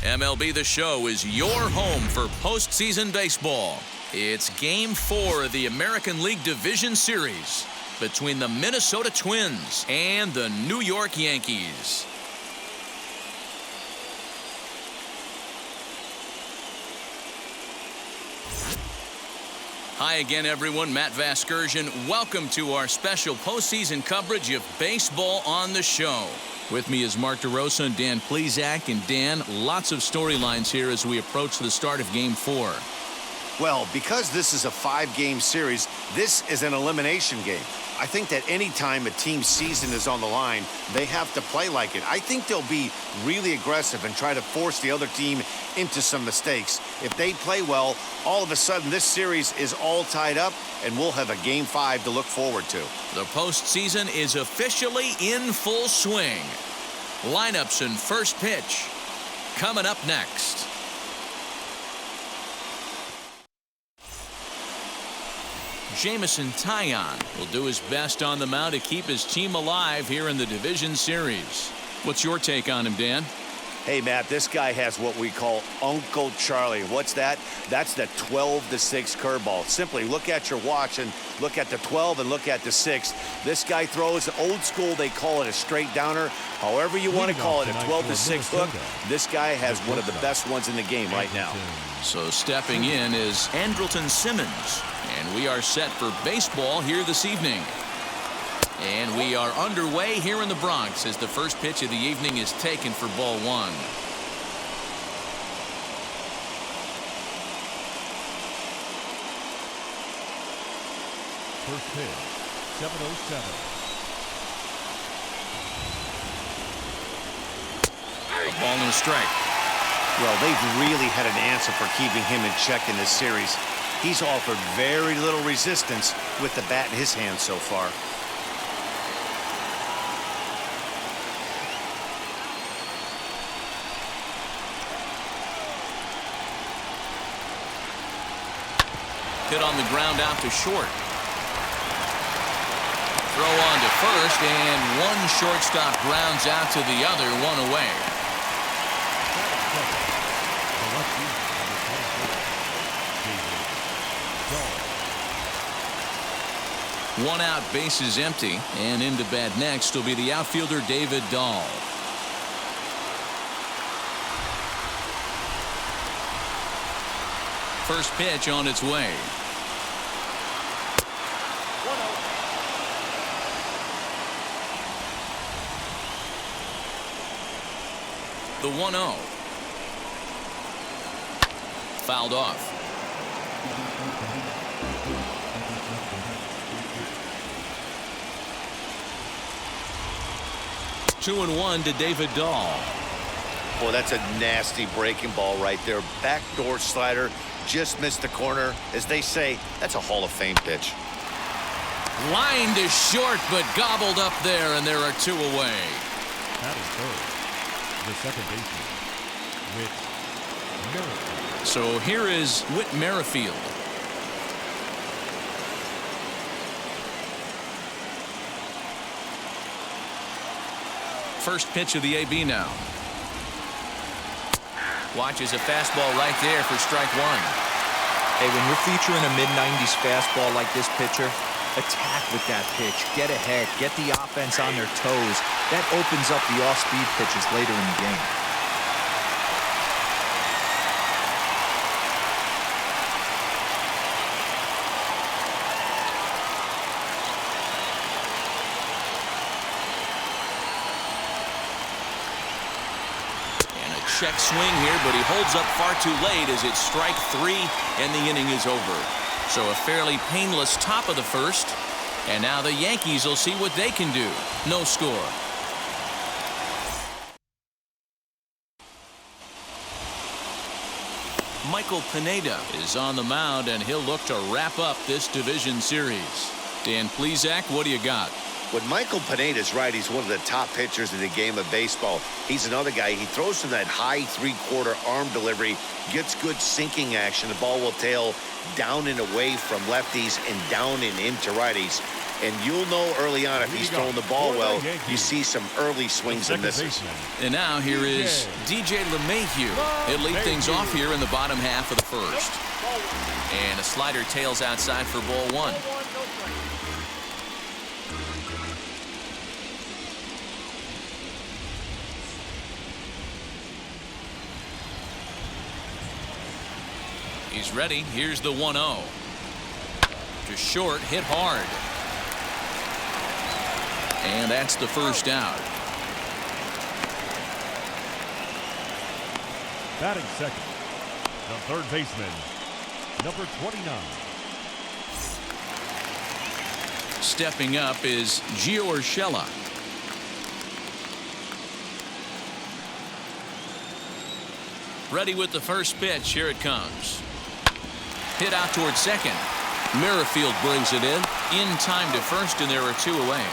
MLB The Show is your home for postseason baseball. It's Game 4 of the American League Division Series between the Minnesota Twins and the New York Yankees. Hi again, everyone. Matt Vasgersian. Welcome to our special postseason coverage of Baseball on the Show. With me is Mark DeRosa and Dan Plesac. And Dan, lots of storylines here as we approach the start of Game 4. Well, because this is a 5-game series, this is an elimination game. I think that any time a team's season is on the line, they have to play like it. I think they'll be really aggressive and try to force the other team into some mistakes. If they play well, all of a sudden this series is all tied up, and we'll have a Game 5 to look forward to. The postseason is officially in full swing. Lineups and first pitch coming up next. Jameson Taillon will do his best on the mound to keep his team alive here in the division series. What's your take on him, Dan? Hey, Matt, this guy has what we call Uncle Charlie. What's that? That's the 12-6 curveball. Simply look at your watch and look at the 12 and look at the 6. This guy throws old school. They call it a straight downer. However you want to call it, a 12-6 hook. This guy has one of the best ones in the game right now. So stepping in is Andrelton Simmons. And we are set for baseball here this evening. And we are underway here in the Bronx as the first pitch of the evening is taken for ball one. First pitch, 7:07. A ball and a strike. Well, they've really had an answer for keeping him in check in this series. He's offered very little resistance with the bat in his hand so far. Hit on the ground out to short. Throw on to first, and one shortstop grounds out to the other, one away. One out, bases empty, and into bat next will be the outfielder David Dahl. First pitch on its way. The 1-0. Fouled off. Two and one to David Dahl. Boy, that's a nasty breaking ball right there. Backdoor slider, just missed the corner. As they say, that's a Hall of Fame pitch. Lined is short, but gobbled up there, and there are two away. That is third. The second baseman, Whit Merrifield. So here is Whit Merrifield. First pitch of the AB now. Watches a fastball right there for strike one. Hey, when you're featuring a mid-90s fastball like this pitcher, attack with that pitch. Get ahead. Get the offense on their toes. That opens up the off-speed pitches later in the game. Check swing here, but he holds up far too late as it's strike three and the inning is over. So a fairly painless top of the first, and now the Yankees will see what they can do. No score. Michael Pineda is on the mound, and he'll look to wrap up this division series. Dan Plesac, what do you got? When Michael Pineda's right, he's one of the top pitchers in the game of baseball. He's another guy. He throws from that high three-quarter arm delivery, gets good sinking action. The ball will tail down and away from lefties and down and into righties. And you'll know early on if he's throwing the ball well, you see some early swings and misses. And now here is DJ LeMahieu. He'll lead things off here in the bottom half of the first. And a slider tails outside for ball one. He's ready. Here's the 1-0. To short, hit hard. And that's the first out. Batting second, the third baseman, number 29. Stepping up is Giancarlo. Ready with the first pitch. Here it comes. Hit out towards second. Merrifield brings it in time to first, and there are two away.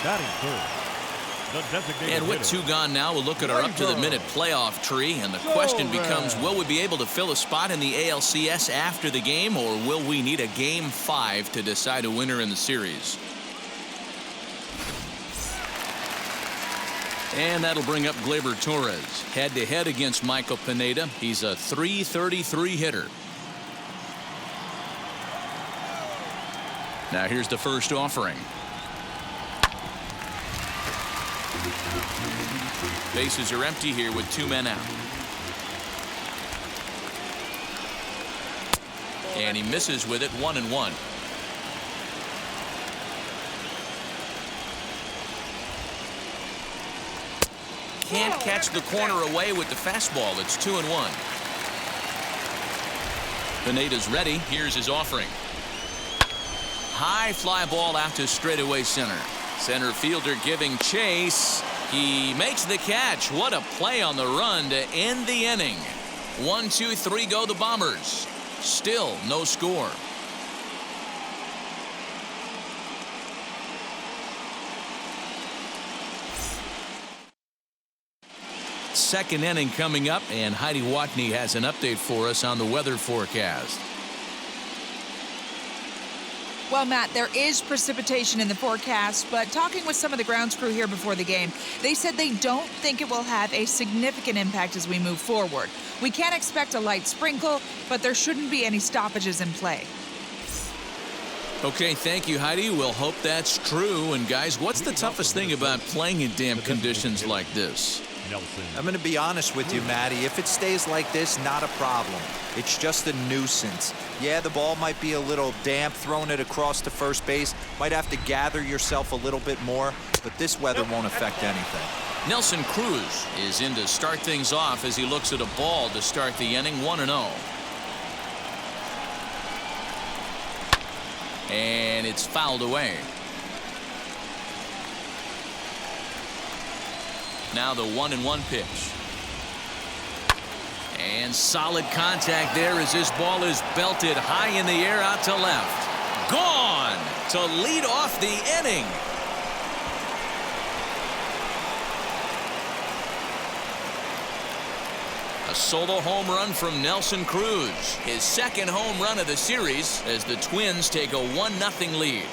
Batting third, the designated And with hitter, two gone now, we'll look at our up-to-the-minute playoff tree, and the question becomes, will we be able to fill a spot in the ALCS after the game, or will we need a Game 5 to decide a winner in the series? And that'll bring up Gleyber Torres. Head-to-head against Michael Pineda. He's a .333 hitter. Now here's the first offering. Bases are empty here with two men out. And he misses with it, 1-1. Can't catch the corner away with the fastball. It's 2-1. Pineda's ready. Here's his offering. High fly ball out to straightaway center. Center fielder giving chase. He makes the catch. What a play on the run to end the inning. 1, 2, 3 go the Bombers. Still no score. Second inning coming up, and Heidi Watney has an update for us on the weather forecast. Well, Matt, there is precipitation in the forecast, but talking with some of the grounds crew here before the game, they said they don't think it will have a significant impact as we move forward. We can expect a light sprinkle, but there shouldn't be any stoppages in play. Okay, thank you, Heidi. We'll hope that's true. And guys, what's the toughest thing about playing in damp conditions like this? I'm going to be honest with you, Matty. If it stays like this, not a problem. It's just a nuisance. Yeah, the ball might be a little damp, throwing it across to first base. Might have to gather yourself a little bit more, but this weather won't affect anything. Nelson Cruz is in to start things off as he looks at a ball to start the inning, 1-0. And it's fouled away. Now the 1-1 pitch. And solid contact there as this ball is belted high in the air out to left. Gone to lead off the inning. A solo home run from Nelson Cruz. His second home run of the series as the Twins take a 1-0 lead.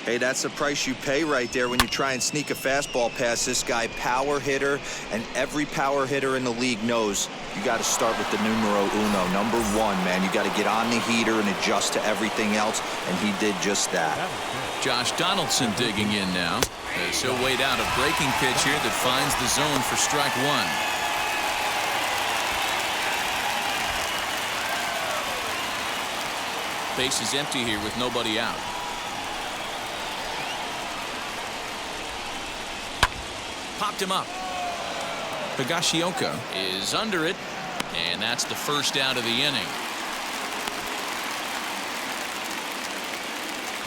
Hey, that's the price you pay right there when you try and sneak a fastball past this guy. Power hitter, and every power hitter in the league knows you got to start with the numero uno, number one, man. You got to get on the heater and adjust to everything else, and he did just that. Josh Donaldson digging in now. As he'll wait out a breaking pitch here that finds the zone for strike one. Base is empty here with nobody out. Popped him up. Higashiyoka is under it, and that's the first out of the inning.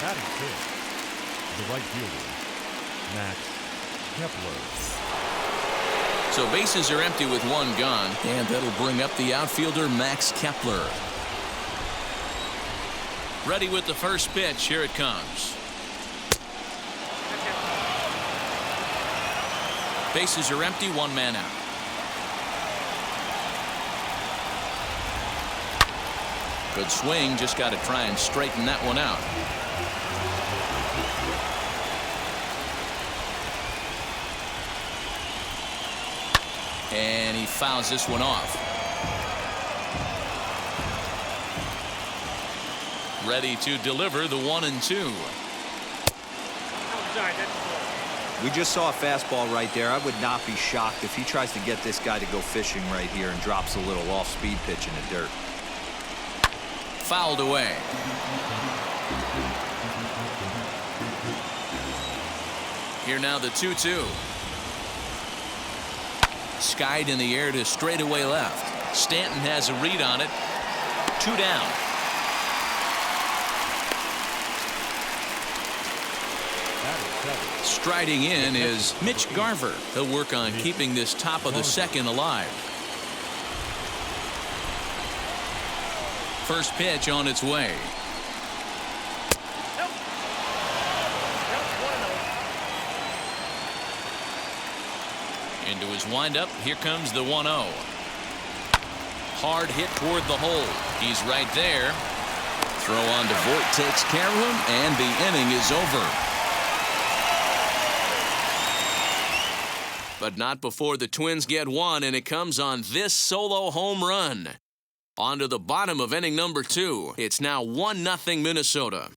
Batting fifth, the right fielder, Max Kepler. So bases are empty with one gone, and that'll bring up the outfielder Max Kepler. Ready with the first pitch. Here it comes. Bases are empty, one man out. Good swing, just got to try and straighten that one out. And he fouls this one off. Ready to deliver the 1-2. We just saw a fastball right there. I would not be shocked if he tries to get this guy to go fishing right here and drops a little off-speed pitch in the dirt. Fouled away. Here now the 2-2. Skied in the air to straightaway left. Stanton has a read on it. 2 down. Striding in is Mitch Garver. He'll work on keeping this top of the second alive. First pitch on its way. Into his windup. Here comes the 1-0. Hard hit toward the hole. He's right there. Throw on to Voight takes care of him, and the inning is over. But not before the Twins get one, and it comes on this solo home run. On to the bottom of inning number 2. It's now 1-0 Minnesota.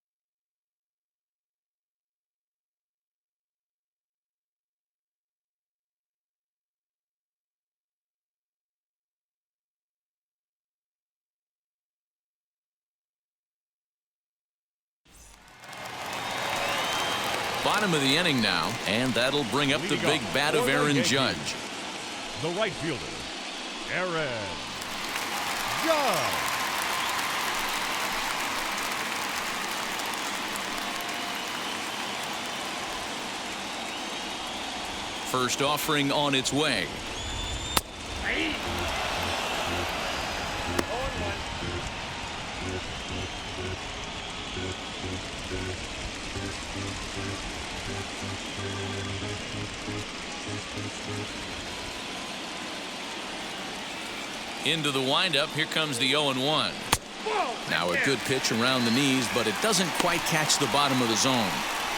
Bottom of the inning now, and that'll bring up the big bat of Aaron Judge. The right fielder, Aaron Judge. First offering on its way. Into the windup. Here comes the 0-1. Now a good pitch around the knees, but it doesn't quite catch the bottom of the zone.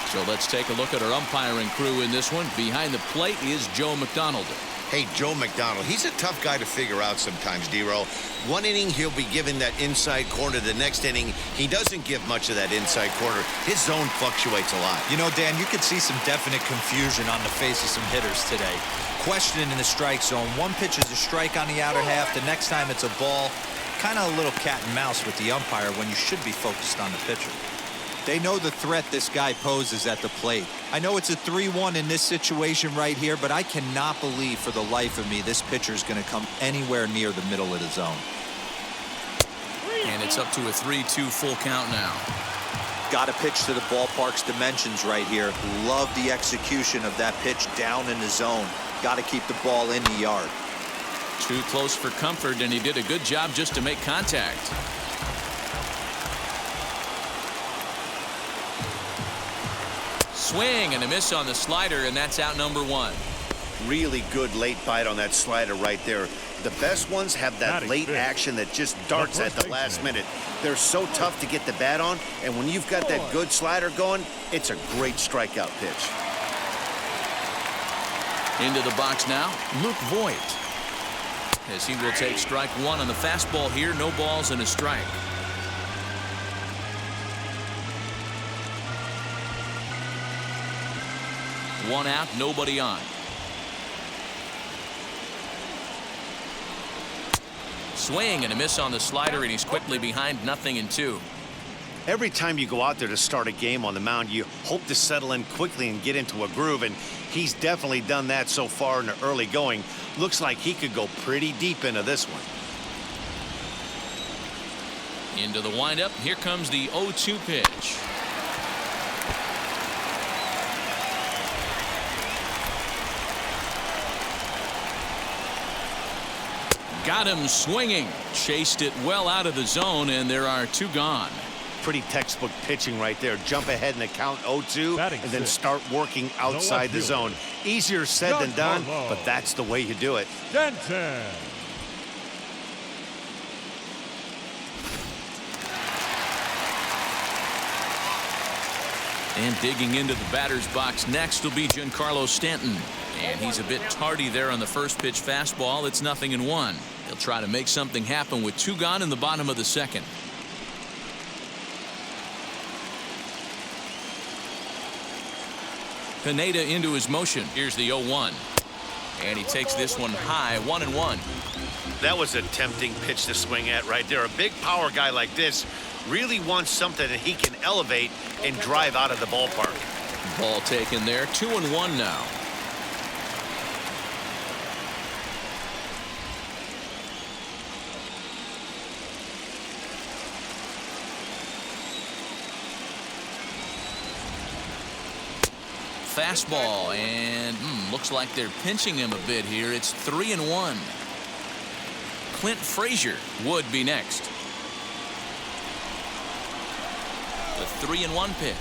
So let's take a look at our umpiring crew in this one. Behind the plate is Joe McDonald. Hey, Joe McDonald, he's a tough guy to figure out sometimes, D-Row. One inning, he'll be giving that inside corner. The next inning, he doesn't give much of that inside corner. His zone fluctuates a lot. You know, Dan, you could see some definite confusion on the face of some hitters today. Questioning in the strike zone. One pitch is a strike on the outer half. The next time it's a ball. Kind of a little cat and mouse with the umpire when you should be focused on the pitcher. They know the threat this guy poses at the plate. I know it's a 3-1 in this situation right here, but I cannot believe for the life of me this pitcher is going to come anywhere near the middle of the zone. And it's up to a 3-2 full count now. Got to pitch to the ballpark's dimensions right here. Love the execution of that pitch down in the zone. Got to keep the ball in the yard. Too close for comfort, and he did a good job just to make contact. Swing and a miss on the slider, and that's out number 1. Really good late bite on that slider right there. The best ones have that late action that just darts at the last minute. They're so tough to get the bat on, and when you've got that good slider going, it's a great strikeout pitch. Into the box now, Luke Voight. As he will take strike 1 on the fastball here. No balls and a strike. One out, nobody on. Swing and a miss on the slider, and he's quickly behind 0-2. Every time you go out there to start a game on the mound, you hope to settle in quickly and get into a groove, and he's definitely done that so far in the early going. Looks like he could go pretty deep into this one. Into the windup. Here comes the 0-2 pitch. Got him swinging. Chased it well out of the zone, and there are 2 gone. Pretty textbook pitching right there. Jump ahead in the count 0-2 and then start working outside the zone. Easier said than done, but that's the way you do it. Stanton. And digging into the batter's box next will be Giancarlo Stanton. And he's a bit tardy there on the first pitch fastball. It's 0-1. He'll try to make something happen with 2 gone in the bottom of the second. Pineda into his motion. Here's the 0-1. And he takes this one high, 1-1. That was a tempting pitch to swing at right there. A big power guy like this really wants something that he can elevate and drive out of the ballpark. Ball taken there, 2-1 now. Fastball, and looks like they're pinching him a bit here. It's 3-1. Clint Frazier would be next. The 3-1 pitch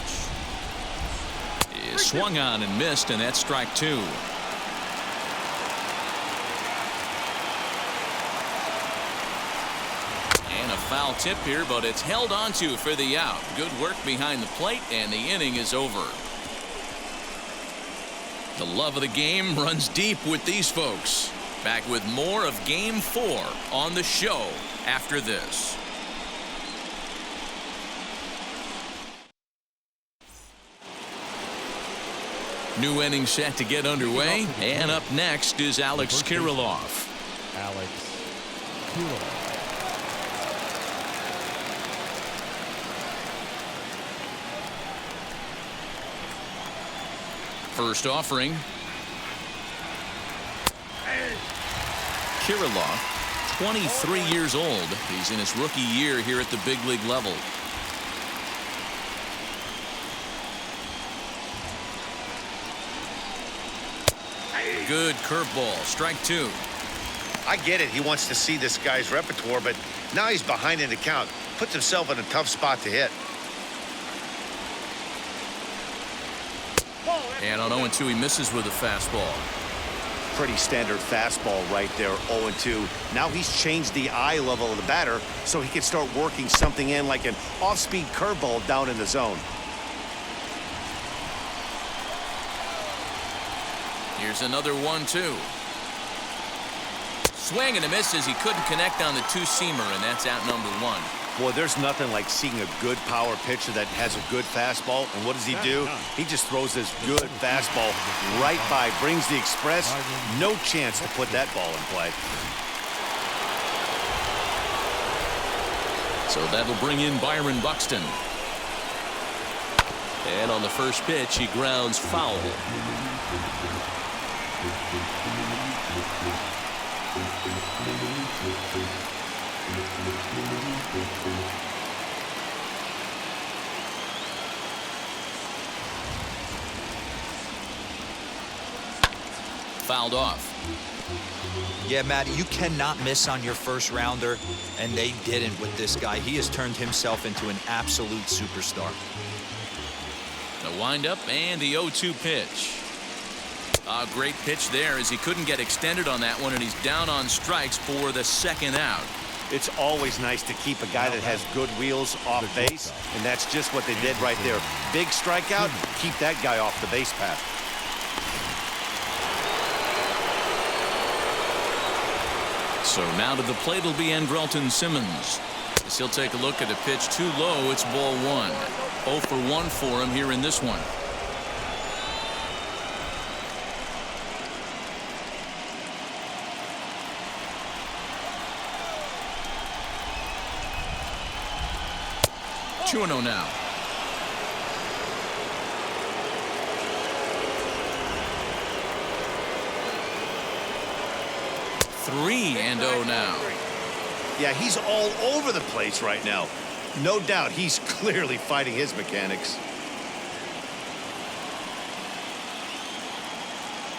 is swung on and missed, and that's strike 2. And a foul tip here, but it's held onto for the out. Good work behind the plate, and the inning is over. The love of the game runs deep with these folks. Back with more of Game 4 on the show after this. New inning set to get underway, and up next is Alex Kiriloff. Alex Kiriloff. First offering. Kiriloff, 23 years old. He's in his rookie year here at the big league level. Good curveball, strike 2. I get it. He wants to see this guy's repertoire, but now he's behind in the count. Puts himself in a tough spot to hit. And on 0-2, he misses with a fastball. Pretty standard fastball right there, 0-2. Now he's changed the eye level of the batter so he can start working something in like an off-speed curveball down in the zone. Here's another 1-2. Swing and a miss as he couldn't connect on the 2-seamer, and that's out number 1. Boy, there's nothing like seeing a good power pitcher that has a good fastball. And what does he do? He just throws this good fastball right by, brings the express. No chance to put that ball in play. So that'll bring in Byron Buxton. And on the first pitch, he grounds foul. Fouled off. Yeah, Matty, you cannot miss on your first rounder, and they didn't with this guy. He has turned himself into an absolute superstar. The windup and the 0-2 pitch. A great pitch there as he couldn't get extended on that one, and he's down on strikes for the second out. It's always nice to keep a guy that has good wheels off base, and that's just what they did right there. Big strikeout, keep that guy off the base path. So now to the plate will be Andrelton Simmons. As he'll take a look at a pitch too low, it's ball 1. 0 for 1 for him here in this one. Two and 0 now. Three and 0 now. Yeah, he's all over the place right now. No doubt he's clearly fighting his mechanics.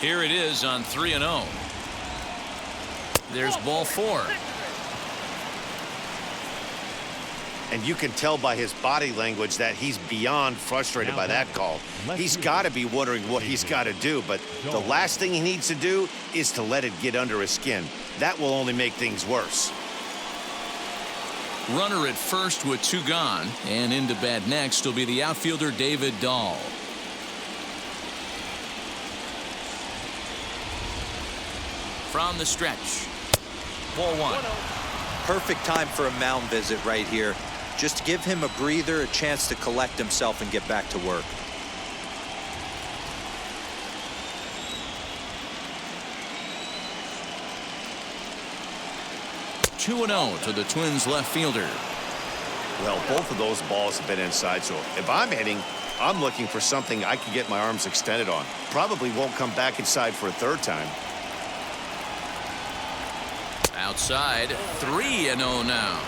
Here it is on 3 and 0. There's ball 4. And you can tell by his body language that he's beyond frustrated by that call. He's got to be wondering what he's got to do, but the last thing he needs to do is to let it get under his skin. That will only make things worse. Runner at first with 2 gone, and into bat next will be the outfielder David Dahl. From the stretch, ball 1. Perfect time for a mound visit right here. Just give him a breather, a chance to collect himself and get back to work. Two and 0 to the Twins left fielder. Well, both of those balls have been inside, so if I'm hitting, I'm looking for something I can get my arms extended on. Probably won't come back inside for a 3rd time. Outside, 3-0 now.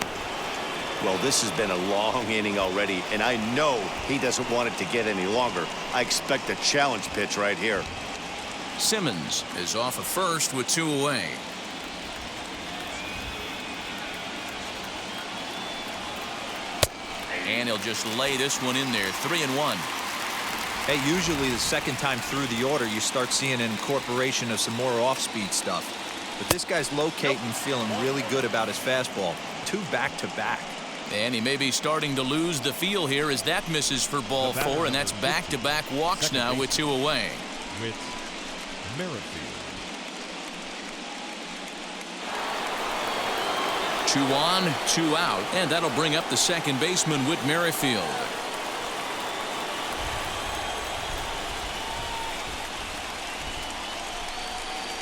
Well, this has been a long inning already, and I know he doesn't want it to get any longer. I expect a challenge pitch right here. Simmons is off at first with 2 away. And he'll just lay this one in there. 3-1. Hey, usually the second time through the order, you start seeing an incorporation of some more off-speed stuff. But this guy's locating, feeling really good about his fastball. 2 back-to-back. And he may be starting to lose the feel here as that misses for ball 4, and that's back-to-back walks now with 2 away. With Merrifield. 2 on, 2 out, and that'll bring up the second baseman, Whit Merrifield.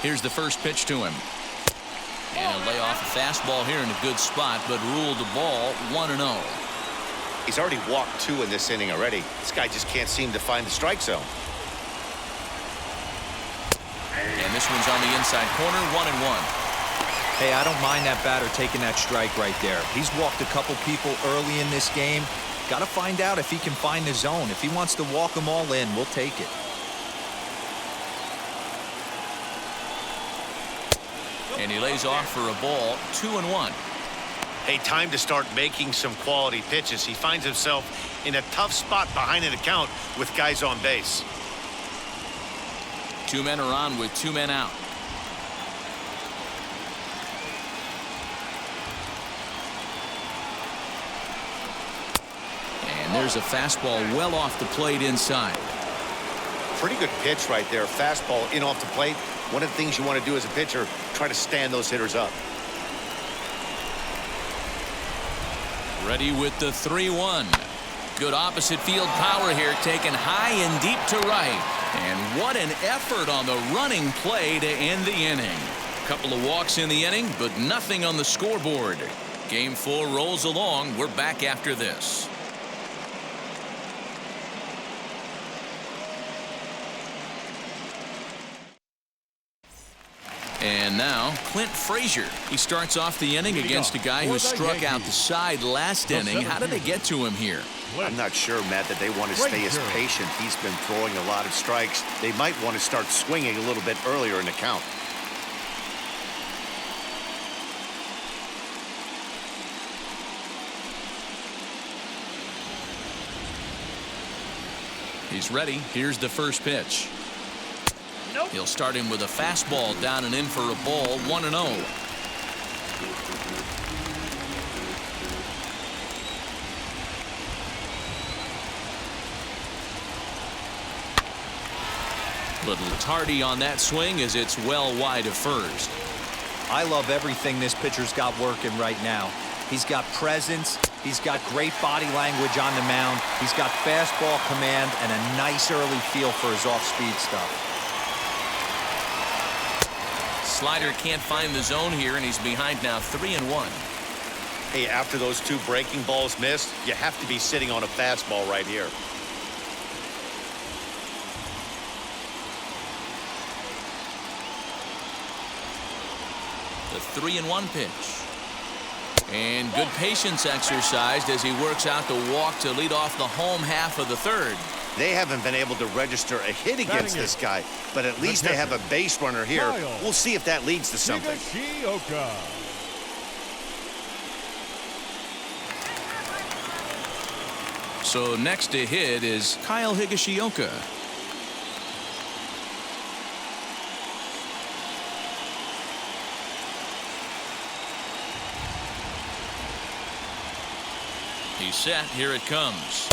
Here's the first pitch to him. And he'll lay off a fastball here in a good spot, but ruled the ball 1-0. He's already walked 2 in this inning already. This guy just can't seem to find the strike zone. And this one's on the inside corner, 1-1. Hey, I don't mind that batter taking that strike right there. He's walked a couple people early in this game. Got to find out if he can find the zone. If he wants to walk them all in, we'll take it. And he lays off for a ball, 2-1. Hey, time to start making some quality pitches. He finds himself in a tough spot behind an account with guys on base. 2 men are on with 2 men out. And there's a fastball well off the plate inside. Pretty good pitch right there. Fastball in off the plate. One of the things you want to do as a pitcher, try to stand those hitters up. Ready with the 3-1. Good opposite field power here, taken high and deep to right. And what an effort on the running play to end the inning. A couple of walks in the inning, but nothing on the scoreboard. Game 4 rolls along. We're back after this. And now, Clint Frazier. He starts off the inning against a guy who struck out the side last inning. How did they get to him here? I'm not sure, Matt, that they want to stay as patient. He's been throwing a lot of strikes. They might want to start swinging a little bit earlier in the count. He's ready. Here's the first pitch. He'll start him with a fastball down and in for a ball, 1-0. Little tardy on that swing as it's well wide of first. I love everything this pitcher's got working right now. He's got presence. He's got great body language on the mound. He's got fastball command and a nice early feel for his off-speed stuff. Slider can't find the zone here, and he's behind now 3-1. Hey, after those 2 breaking balls missed, you have to be sitting on a fastball right here. The 3-1 pitch. And good patience exercised as he works out the walk to lead off the home half of the 3rd. They haven't been able to register a hit against this guy, but at least they have a base runner here. We'll see if that leads to something. Higashiyoka. So next to hit is Kyle Higashiyoka. He's set. Here it comes.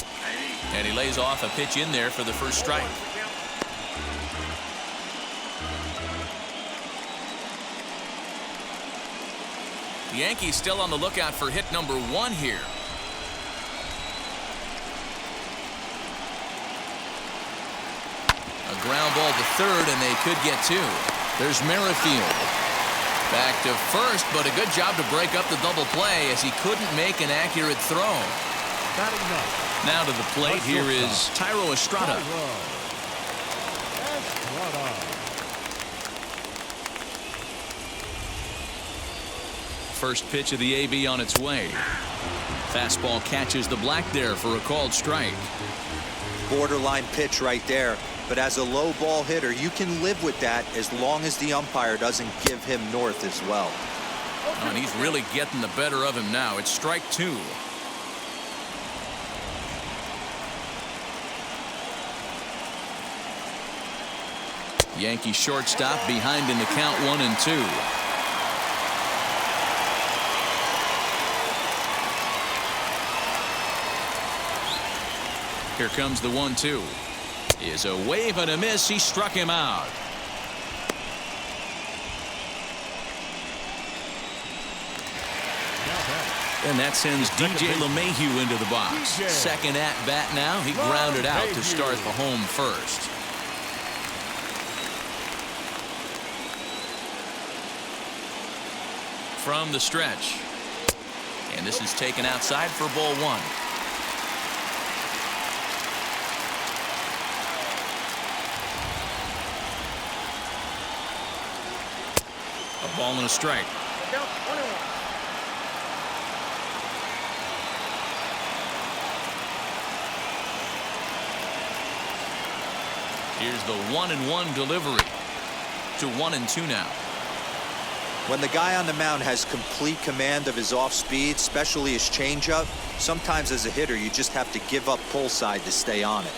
And he lays off a pitch in there for the first strike. The Yankees still on the lookout for hit number 1 here. A ground ball to third, and they could get 2. There's Merrifield. Back to first, but a good job to break up the double play as he couldn't make an accurate throw. Now to the plate, here is Thairo Estrada. First pitch of the AB on its way. Fastball catches the black there for a called strike. Borderline pitch right there. But as a low ball hitter, you can live with that as long as the umpire doesn't give him north as well. Oh, and he's really getting the better of him now. It's strike 2. Yankee shortstop behind in the count 1-2. Here comes the 1-2. Is a wave and a miss. He struck him out. And that sends DJ LeMahieu into the box. Second at bat now. He grounded out to start the home first. From the stretch. And this is taken outside for ball 1. A ball and a strike. Here's the 1-1 delivery to 1-2 now. When the guy on the mound has complete command of his off speed, especially his changeup, sometimes as a hitter you just have to give up pull side to stay on it.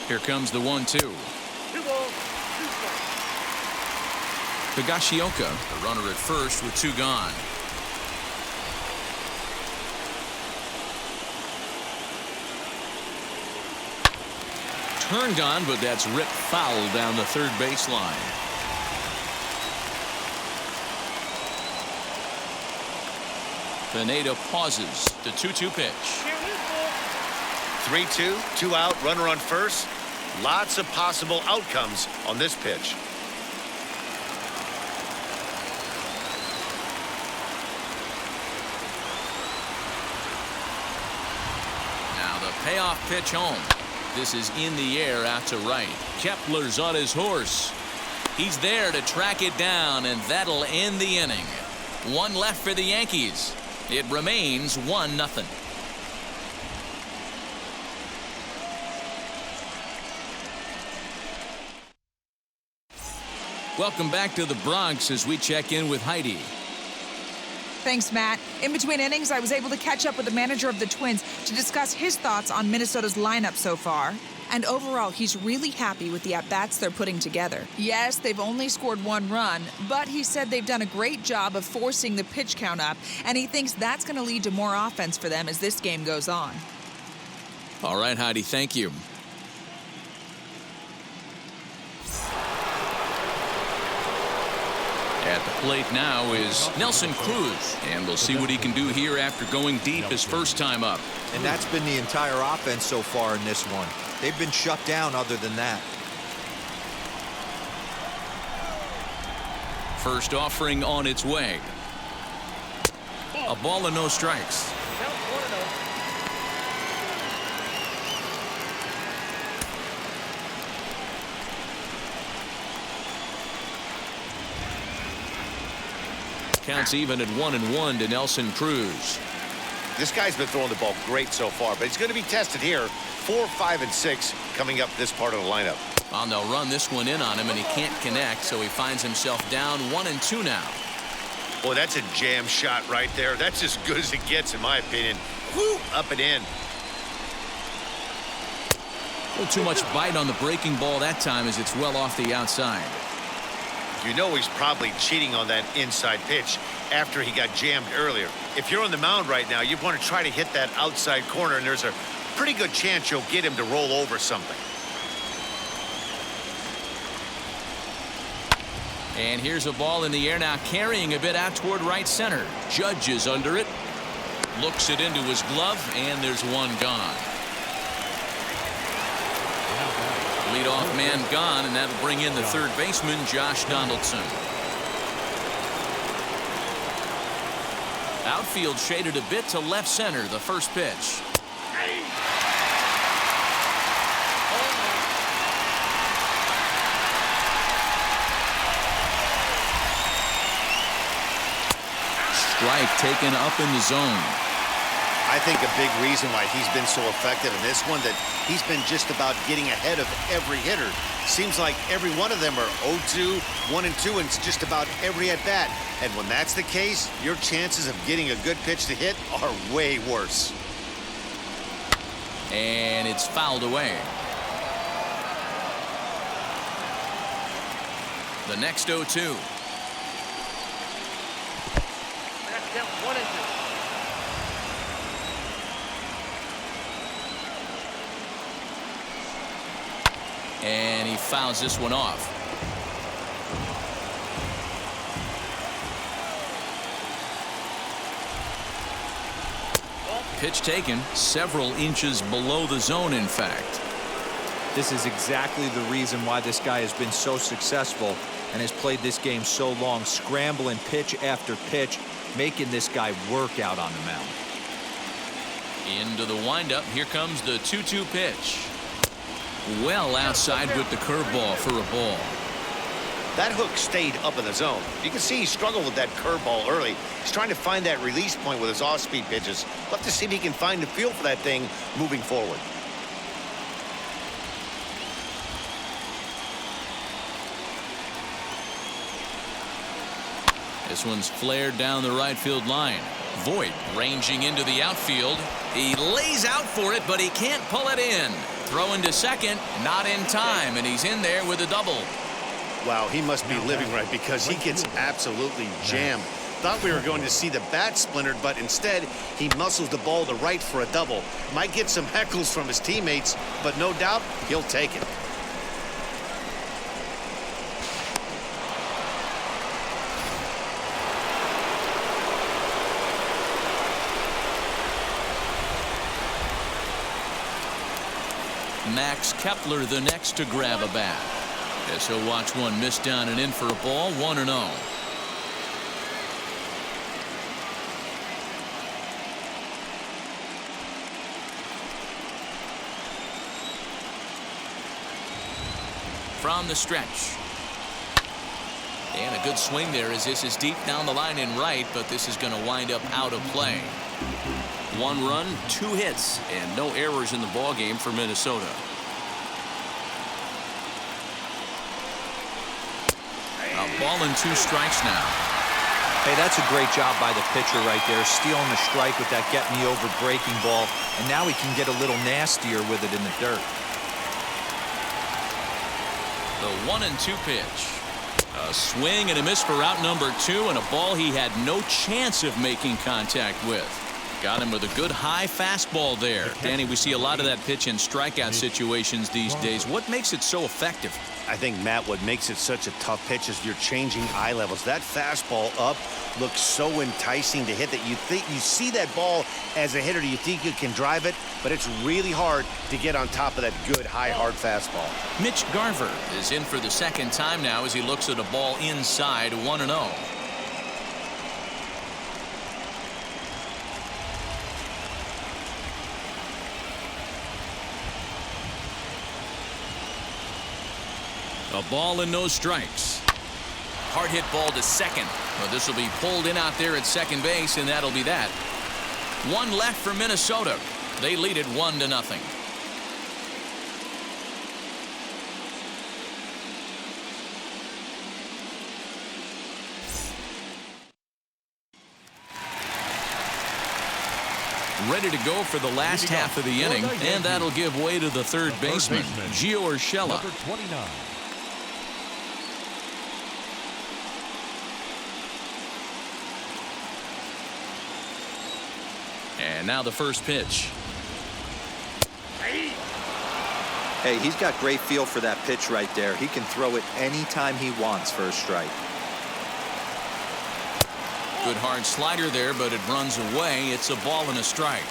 Here comes the 1-2. Higashiyoka, the runner at first with 2 gone. Turned on, but that's ripped foul down the third baseline. Pineda pauses. The 2-2 pitch. 3-2, 2 out, runner on first. Lots of possible outcomes on this pitch. Now the payoff pitch home. This is in the air out to right. Kepler's on his horse. He's there to track it down, and that'll end the inning. 1 left for the Yankees. It remains 1-0. Welcome back to the Bronx as we check in with Heidi. Thanks, Matt. In between innings, I was able to catch up with the manager of the Twins to discuss his thoughts on Minnesota's lineup so far. And overall, he's really happy with the at-bats they're putting together. Yes, they've only scored 1 run, but he said they've done a great job of forcing the pitch count up, and he thinks that's going to lead to more offense for them as this game goes on. All right, Heidi, thank you. At the plate now is Nelson Cruz, and we'll see what he can do here after going deep his first time up. And that's been the entire offense so far in this one. They've been shut down other than that. First offering on its way. A ball and no strikes. Counts even at 1-1 to Nelson Cruz. This guy's been throwing the ball great so far, but he's going to be tested here. 4, 5, and 6 coming up this part of the lineup. Well, they'll run this one in on him, and he can't connect, so he finds himself down 1-2 now. Boy, that's a jam shot right there. That's as good as it gets, in my opinion. Woo, up and in. A little too much bite on the breaking ball that time as it's well off the outside. You know he's probably cheating on that inside pitch after he got jammed earlier. If you're on the mound right now, you want to try to hit that outside corner, and there's a pretty good chance you'll get him to roll over something. And here's a ball in the air now, carrying a bit out toward right center. Judge is under it. Looks it into his glove, and there's one gone. Leadoff man gone, and that'll bring in the third baseman, Josh Donaldson. Outfield shaded a bit to left center, the first pitch. Strike taken up in the zone. I think a big reason why he's been so effective in this one, that he's been just about getting ahead of every hitter. Seems like every one of them are 0-2, 1-2, and it's just about every at-bat. And when that's the case, your chances of getting a good pitch to hit are way worse. And it's fouled away. The next 0-2. And he fouls this one off. Pitch taken several inches below the zone, in fact. This is exactly the reason why this guy has been so successful and has played this game so long, scrambling pitch after pitch, making this guy work out on the mound. Into the windup. Here comes the 2-2 pitch. Well outside with the curveball for a ball. That hook stayed up in the zone. You can see he struggled with that curveball early. He's trying to find that release point with his off-speed pitches. We'll have to see if he can find the feel for that thing moving forward. This one's flared down the right field line. Voight ranging into the outfield. He lays out for it, but he can't pull it in. Throwing to second, not in time, and he's in there with a double. Wow, he must be living right, because he gets absolutely jammed. Thought we were going to see the bat splintered, but instead he muscles the ball to right for a double. Might get some heckles from his teammates, but no doubt he'll take it. Max Kepler the next to grab a bat. Guess he'll watch one miss down and in for a ball. 1-0. From the stretch. And a good swing there as this is deep down the line in right, but this is going to wind up out of play. 1 run, 2 hits, and no errors in the ball game for Minnesota. A ball and 2 strikes now. Hey, that's a great job by the pitcher right there, stealing the strike with that get me over breaking ball, and now he can get a little nastier with it in the dirt. The 1-2 pitch. A swing and a miss for out number 2, and a ball he had no chance of making contact with. Got him with a good high fastball there. Danny, we see a lot of that pitch in strikeout situations these days. What makes it so effective? I think, Matt, what makes it such a tough pitch is you're changing eye levels. That fastball up looks so enticing to hit that you think you see that ball as a hitter, you think you can drive it, but it's really hard to get on top of that good high hard fastball. Mitch Garver is in for the second time now as he looks at a ball inside. 1-0. A ball and no strikes. Hard hit ball to second. Well, this will be pulled in out there at second base, and that'll be that. 1 left for Minnesota. They lead it 1-0. ready to go for the last half of the inning, and that'll give way to the third baseman, Giancarlo. Number 29. And now the first pitch. Hey, he's got great feel for that pitch right there. He can throw it anytime he wants for a strike. Good hard slider there, but it runs away. It's a ball and a strike.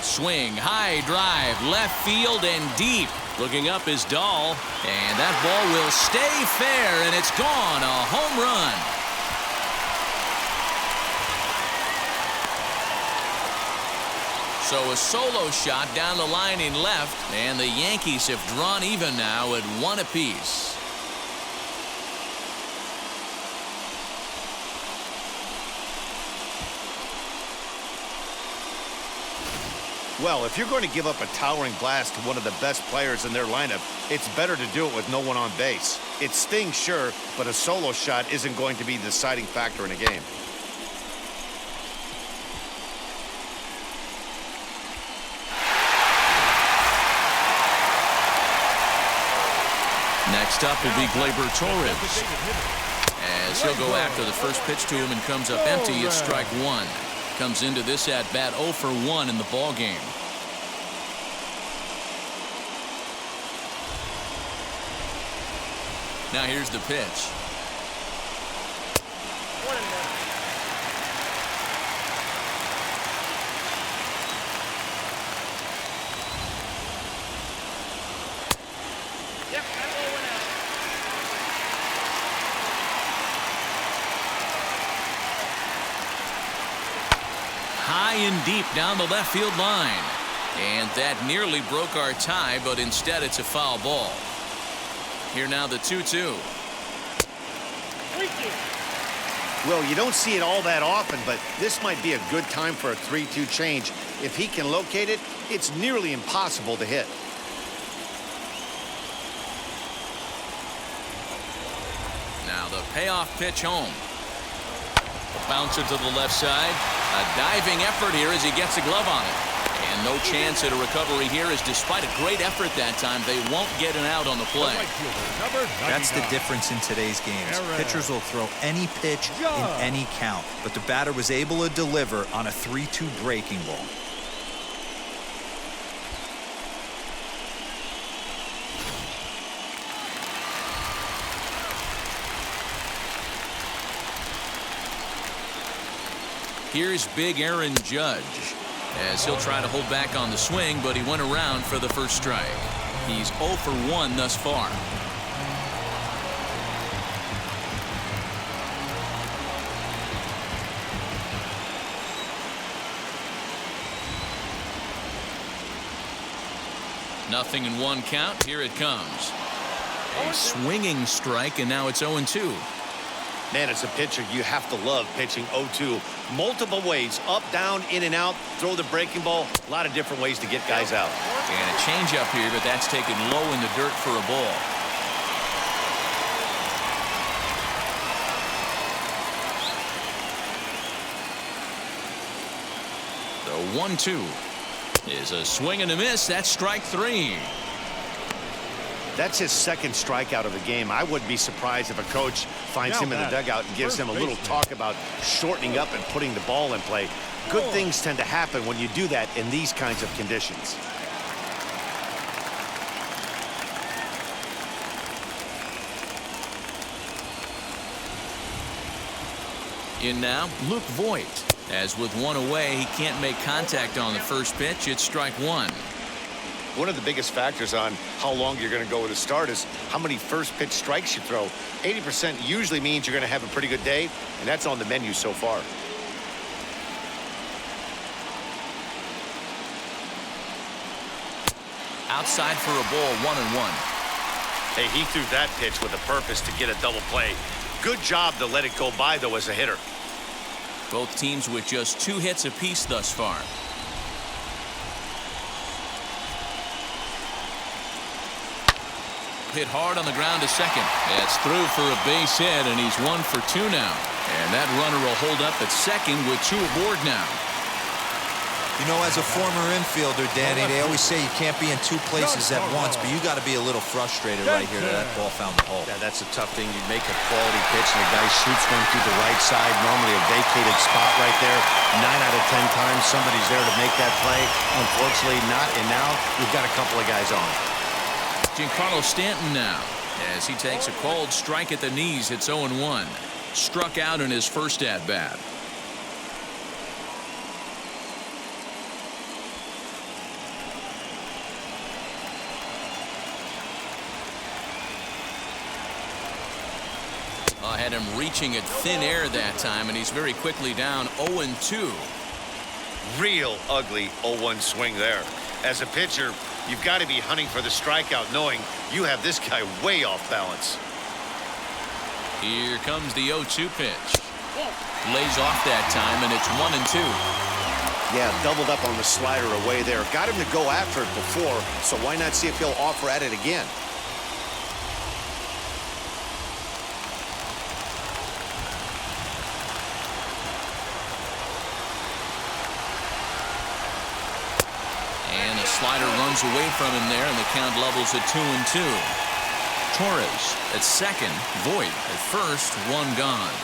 Swing, high drive, left field and deep. Looking up is Dahl, and that ball will stay fair, and it's gone. A home run. So a solo shot down the line in left, and the Yankees have drawn even now at 1 apiece. Well, if you're going to give up a towering blast to one of the best players in their lineup, it's better to do it with no one on base. It stings, sure, but a solo shot isn't going to be the deciding factor in a game. Next up will be Gleyber Torres, as he'll go after the first pitch to him and comes up empty. It's strike one. Comes into this at bat 0 for 1 in the ball game. Now here's the pitch. High and deep down the left field line. And that nearly broke our tie, but instead it's a foul ball. Here now the 2-2. Well, you don't see it all that often, but this might be a good time for a 3-2 change. If he can locate it, it's nearly impossible to hit. Now the payoff pitch home. A bouncer to the left side. A diving effort here as he gets a glove on it. And no chance at a recovery here, as despite a great effort that time, they won't get an out on the play. That's the difference in today's games. Pitchers will throw any pitch in any count, but the batter was able to deliver on a 3-2 breaking ball. Here's big Aaron Judge, as he'll try to hold back on the swing, but he went around for the first strike. He's 0 for 1 thus far. Nothing in 1 count. Here it comes. A swinging strike, and now it's 0-2. Man, as a pitcher, you have to love pitching 0-2. Multiple ways, up, down, in and out, throw the breaking ball. A lot of different ways to get guys out. And a changeup here, but that's taken low in the dirt for a ball. The 1-2 is a swing and a miss. That's strike 3. That's his second strikeout of the game. I wouldn't be surprised if a coach finds him in the dugout and gives him a little talk about shortening up and putting the ball in play. Good things tend to happen when you do that in these kinds of conditions. In now, Luke Voight. As with 1 away, he can't make contact on the first pitch. It's strike 1. One of the biggest factors on how long you're going to go with a start is how many first pitch strikes you throw. 80% usually means you're going to have a pretty good day, and that's on the menu so far. Outside for a ball, 1-1. Hey, he threw that pitch with a purpose to get a double play. Good job to let it go by, though, as a hitter. Both teams with just 2 hits apiece thus far. hit hard on the ground to second. That's through for a base hit, and he's 1 for 2 now. And that runner will hold up at second with 2 aboard now. You know, as a former infielder, Danny, they always say you can't be in 2 places at once, but you got to be a little frustrated right here that ball found the hole. Yeah, that's a tough thing. You make a quality pitch and the guy shoots one through the right side, normally a vacated spot right there. 9 out of 10 times somebody's there to make that play. Unfortunately not, and now we've got a couple of guys on. Giancarlo Stanton now as he takes a called strike at the knees. It's 0-1. Struck out in his first at-bat. Had him reaching at thin air that time, and he's very quickly down 0-2. Real ugly 0-1 swing there. As a pitcher, you've got to be hunting for the strikeout, knowing you have this guy way off balance. Here comes the 0-2 pitch. Lays off that time, and it's 1-2. Yeah, doubled up on the slider away there. Got him to go after it before, so why not see if he'll offer at it again? Slider runs away from him there, and the count levels at 2-2. Torres at second, Voight at first, 1 gone.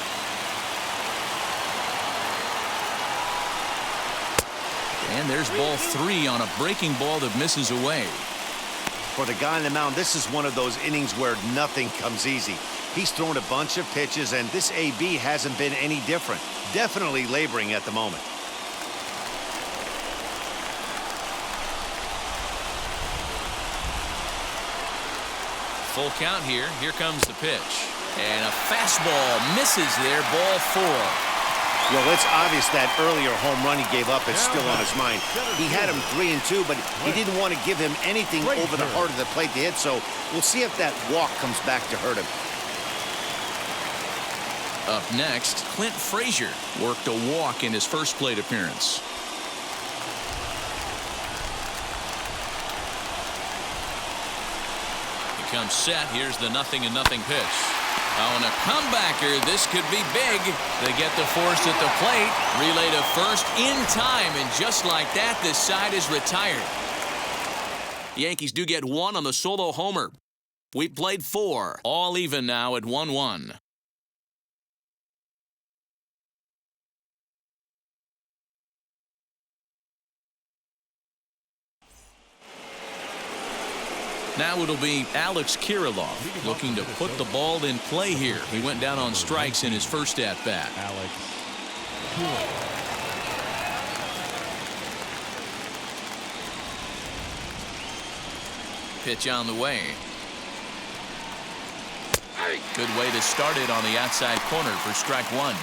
And there's ball 3 on a breaking ball that misses away. For the guy on the mound, this is one of those innings where nothing comes easy. He's thrown a bunch of pitches, and this AB hasn't been any different. Definitely laboring at the moment. Full count here. Here comes the pitch. And a fastball misses there. Ball 4. Well, it's obvious that earlier home run he gave up is still on his mind. He had him 3-2, but he didn't want to give him anything over the heart of the plate to hit, so we'll see if that walk comes back to hurt him. Up next, Clint Frazier worked a walk in his first plate appearance. Comes set. Here's the 0-0 pitch. On a comebacker, this could be big. They get the force at the plate. Relay to first in time, and just like that, this side is retired. The Yankees do get 1 on the solo homer. We played 4. All even now at 1-1. Now it'll be Alex Kiriloff looking to put the ball in play here. He went down on strikes in his first at-bat. Alex Pitch on the way. Good way to start it on the outside corner for strike 1.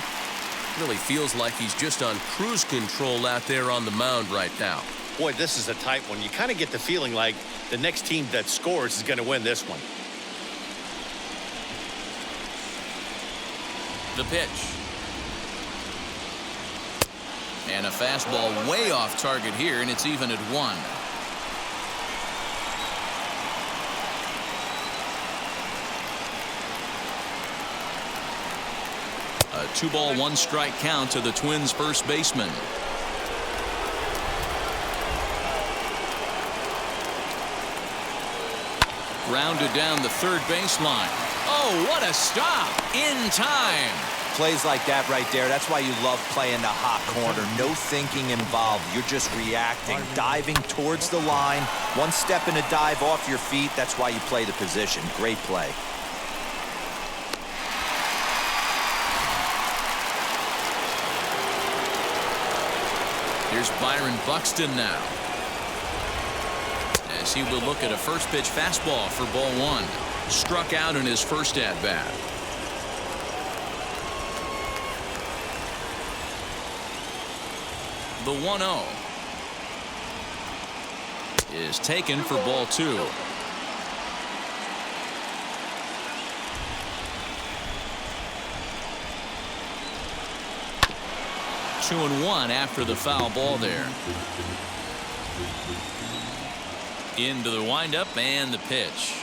Really feels like he's just on cruise control out there on the mound right now. Boy, this is a tight one. You kind of get the feeling like the next team that scores is going to win this one. The pitch. And a fastball way off target here, and it's even at 1. A 2-ball, 1-strike count to the Twins' first baseman. Grounded down the third baseline. Oh, what a stop in time. Plays like that right there, that's why you love playing the hot corner. No thinking involved. You're just reacting, diving towards the line. 1 step in a dive off your feet. That's why you play the position. Great play. Here's Byron Buxton now, as he will look at a first pitch fastball for ball 1. Struck out in his first at-bat. The 1-0 is taken for ball 2. Two and 1 after the foul ball there. Into the windup and the pitch.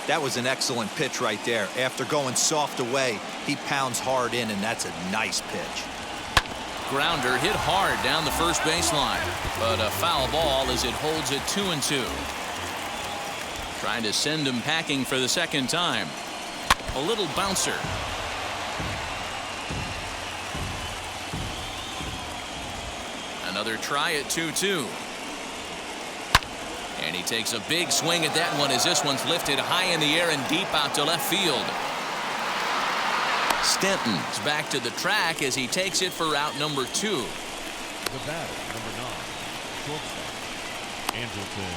That was an excellent pitch right there. After going soft away, he pounds hard in, and that's a nice pitch. Grounder hit hard down the first baseline, but a foul ball as it holds it 2-2. Trying to send him packing for the second time. A little bouncer. Another try at 2-2. And he takes a big swing at that one as this one's lifted high in the air and deep out to left field. Stanton's back to the track as he takes it for out number 2. The batter, number 9, shortstop, Andrelton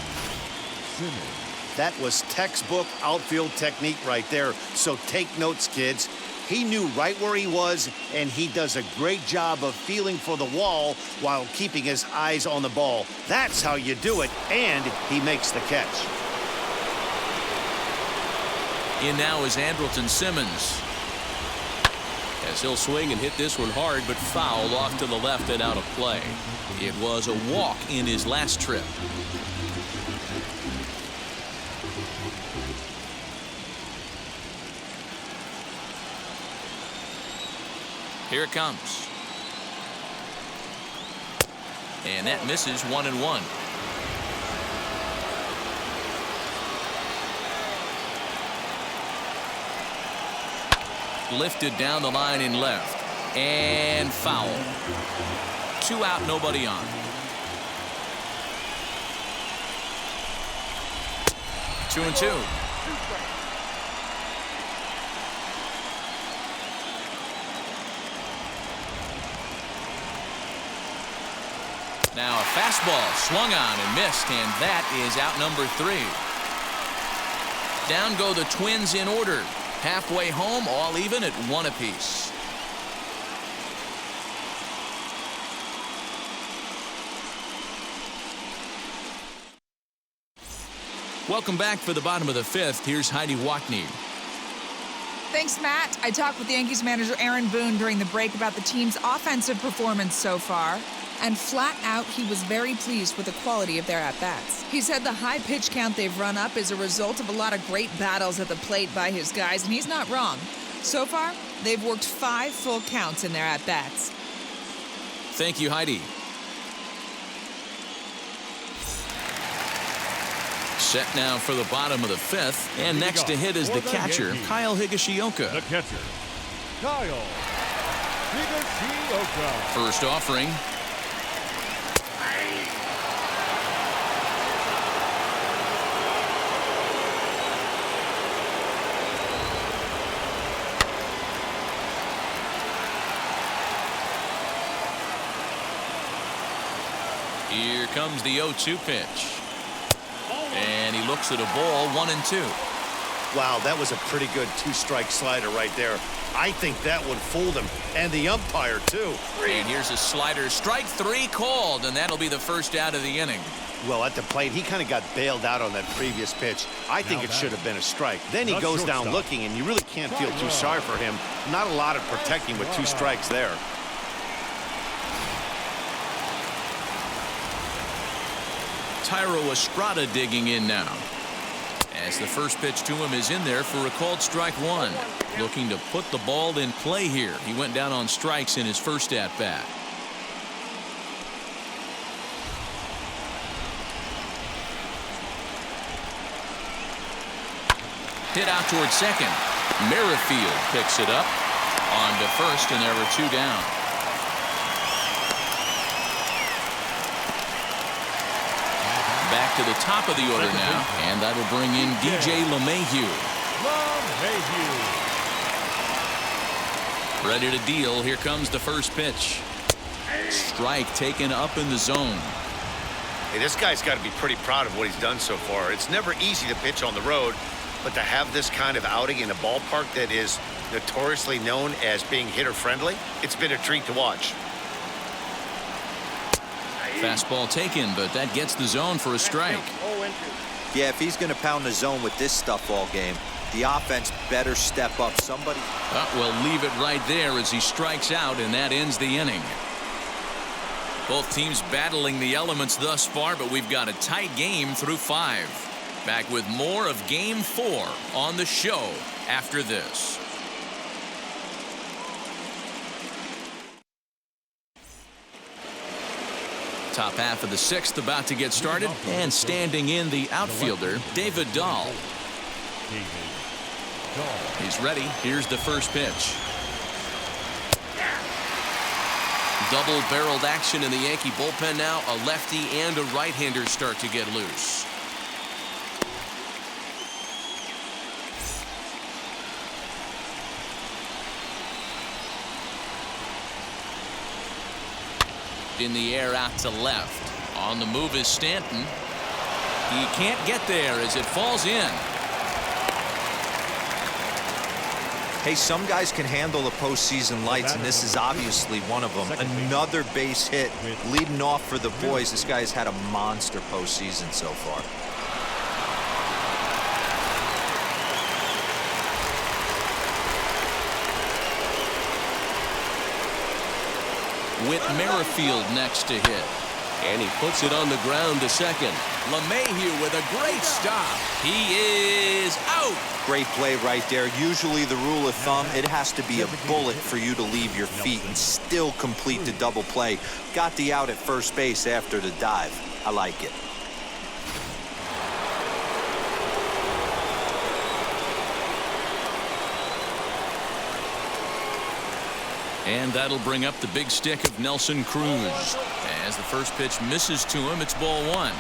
Simmons. That was textbook outfield technique right there. So take notes, kids. He knew right where he was, and he does a great job of feeling for the wall while keeping his eyes on the ball. That's how you do it, and he makes the catch. In now is Andrelton Simmons. As he'll swing and hit this one hard, but foul off to the left and out of play. It was a walk in his last trip. Here it comes. And that misses 1-1. Lifted down the line in left. And foul. 2 out, nobody on. 2-2. Now a fastball swung on and missed, and that is out number 3. Down go the Twins in order. Halfway home, all even at 1 apiece. Welcome back for the bottom of the 5th. Here's Heidi Wackney. Thanks, Matt. I talked with Yankees manager Aaron Boone during the break about the team's offensive performance so far. And flat out, he was very pleased with the quality of their at-bats. He said the high pitch count they've run up is a result of a lot of great battles at the plate by his guys, and he's not wrong. So far, they've worked 5 full counts in their at-bats. Thank you, Heidi. Set now for the bottom of the 5th, and next to hit is the catcher, Kyle Higashiyoka. The catcher, Kyle Higashiyoka. First offering. Here comes the 0-2 pitch. And he looks at a ball, 1-2. Wow, that was a pretty good 2-strike slider right there. I think that would fool him, and the umpire, too. And here's a slider. Strike 3 called, and that'll be the first out of the inning. Well, at the plate, he kind of got bailed out on that previous pitch. I think it should have been a strike. Then he goes down looking, and you really can't feel too sorry for him. Not a lot of protecting with 2 strikes there. Tyro Estrada digging in now. As the first pitch to him is in there for a called strike 1. Looking to put the ball in play here. He went down on strikes in his first at-bat. Hit out towards second. Merrifield picks it up. On to first, and there were 2 down. Back to the top of the order now, and that'll bring in DJ LeMahieu. Ready to deal. Here comes the first pitch. Strike taken up in the zone. Hey, this guy's got to be pretty proud of what he's done so far. It's never easy to pitch on the road, but to have this kind of outing in a ballpark that is notoriously known as being hitter-friendly, it's been a treat to watch. Fastball taken, but that gets the zone for a strike. Yeah, if he's going to pound the zone with this stuff all game, the offense better step up. Somebody. We'll leave it right there as he strikes out, and that ends the inning. Both teams battling the elements thus far, but we've got a tight game through 5. Back with more of Game 4 on the show after this. Top half of the 6th about to get started, and standing in the outfielder, David Dahl. He's ready. Here's the first pitch. Double-barreled action in the Yankee bullpen now. A lefty and a right-hander start to get loose. In the air out to left. On the move is Stanton. He can't get there as it falls in. Hey, some guys can handle the postseason lights, and this is obviously one of them. Another base hit leading off for the boys. This guy's had a monster postseason so far. With Merrifield next to hit. And he puts it on the ground to second. LeMahieu with a great stop. He is out. Great play right there. Usually the rule of thumb, it has to be a bullet for you to leave your feet and still complete the double play. Got the out at first base after the dive. I like it. And that'll bring up the big stick of Nelson Cruz. As the first pitch misses to him, it's ball 1.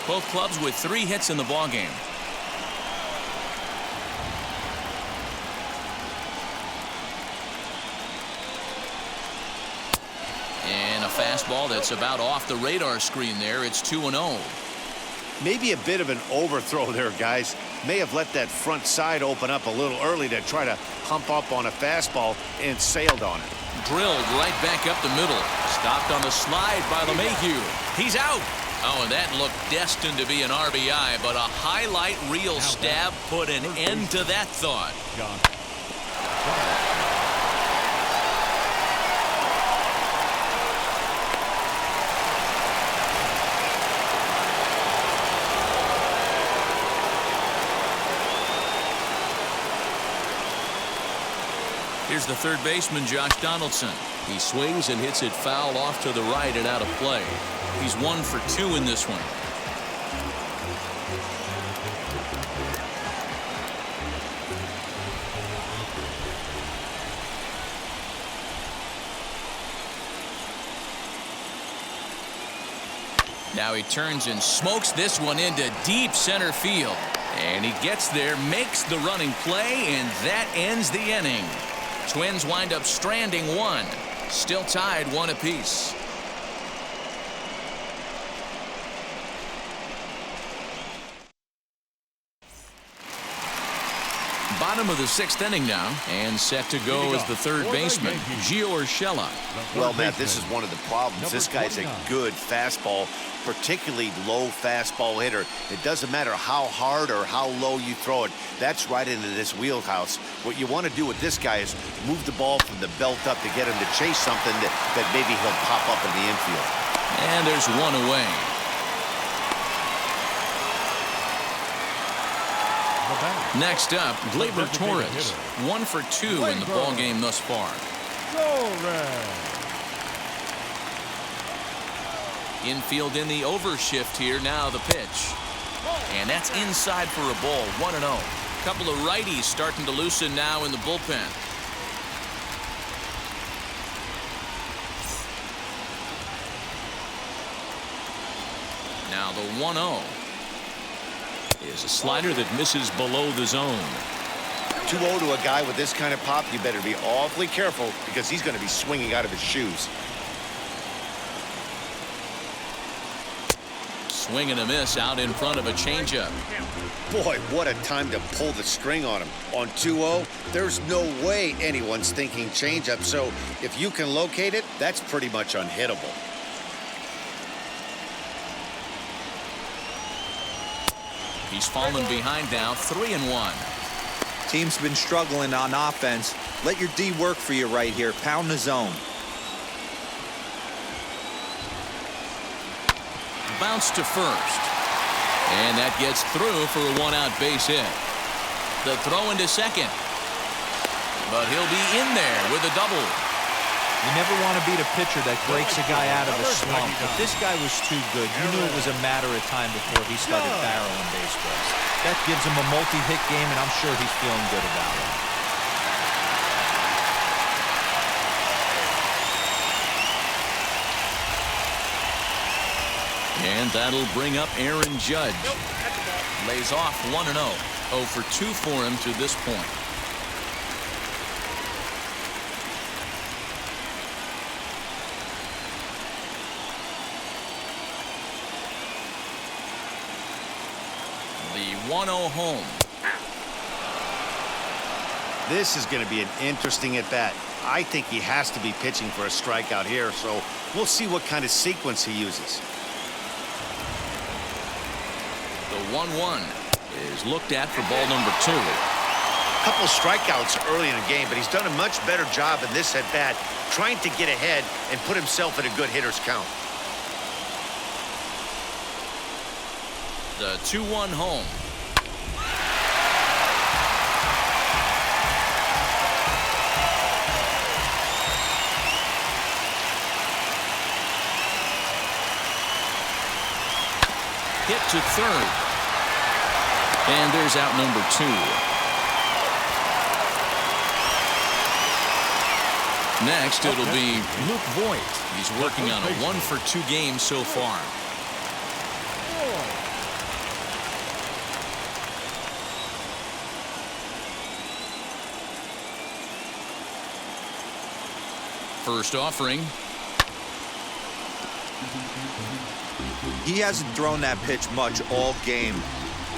Both clubs with 3 hits in the ballgame. And a fastball that's about off the radar screen there. It's 2-0. Maybe a bit of an overthrow there, guys. May have let that front side open up a little early to try to hump up on a fastball and sailed on it. Drilled right back up the middle. Stopped on the slide by LeMahieu. He's out. Oh, and that looked destined to be an RBI, but a highlight reel stab put an end to that thought. Here's the third baseman, Josh Donaldson. He swings and hits it foul off to the right and out of play. He's 1 for 2 in this one. Now he turns and smokes this one into deep center field. And he gets there, makes the running play, and that ends the inning. Twins wind up stranding 1. Still tied 1 apiece. Bottom of the 6th inning now, and set to go as the third baseman, Gio Urshela. Well, Matt, this is one of the problems. This guy's a good fastball, particularly low fastball hitter. It doesn't matter how hard or how low you throw it. That's right into this wheelhouse. What you want to do with this guy is move the ball from the belt up to get him to chase something that maybe he'll pop up in the infield. And there's 1 away. Next up, Gleyber Torres. 1 for 2 in the ballgame thus far. Infield in the overshift here. Now the pitch. And that's inside for a ball. 1-0. Couple of righties starting to loosen now in the bullpen. Now the 1-0. Is a slider that misses below the zone. 2-0 to a guy with this kind of pop, you better be awfully careful because he's going to be swinging out of his shoes. Swing and a miss out in front of a changeup. Boy, what a time to pull the string on him. On 2-0, there's no way anyone's thinking changeup, so if you can locate it, that's pretty much unhittable. He's fallen behind now, 3-1. Team's been struggling on offense. Let your D work for you right here. Pound the zone. bounce to first. And that gets through for a one-out base hit. The throw into second. But he'll be in there with a double. You never want to beat a pitcher that breaks a guy out of a slump. But this guy was too good. You knew it was a matter of time before he started barreling baseballs. That gives him a multi-hit game, and I'm sure he's feeling good about it. And that'll bring up Aaron Judge. Lays off 1-0. 0 for 2 for him to this point. The 1-0 home. This is going to be an interesting at-bat. I think he has to be pitching for a strikeout here, so we'll see what kind of sequence he uses. The 1-1 is looked at for ball number 2. A couple strikeouts early in the game, but he's done a much better job in this at-bat trying to get ahead and put himself in a good hitter's count. The 2-1 home. Hit to third. And there's out number 2. Next, it'll be Luke Voight. He's working on a 1 for 2 game so far. First offering. He hasn't thrown that pitch much all game.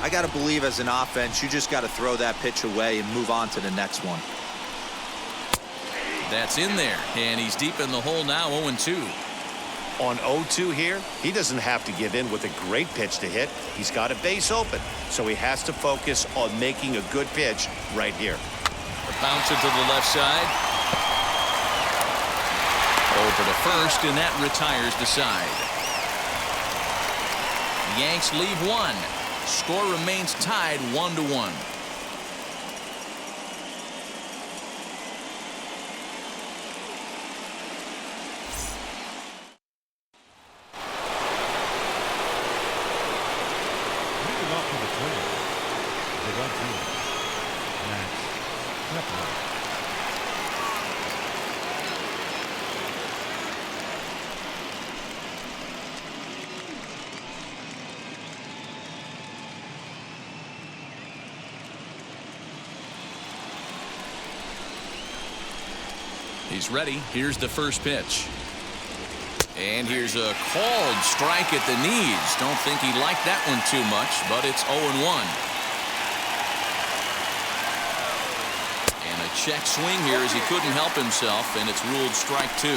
I got to believe as an offense, you just got to throw that pitch away and move on to the next one. That's in there, and he's deep in the hole now, 0-2. On 0-2 here, he doesn't have to give in with a great pitch to hit. He's got a base open, so he has to focus on making a good pitch right here. The bouncer to the left side. Over to first, and that retires the side. Yanks leave 1. Score remains tied 1-1. Leading off to the Twins, the right field, Kepler. He's ready. Here's the first pitch. And here's a called strike at the knees. Don't think he liked that one too much, but it's 0-1. And a check swing here as he couldn't help himself, and it's ruled strike 2.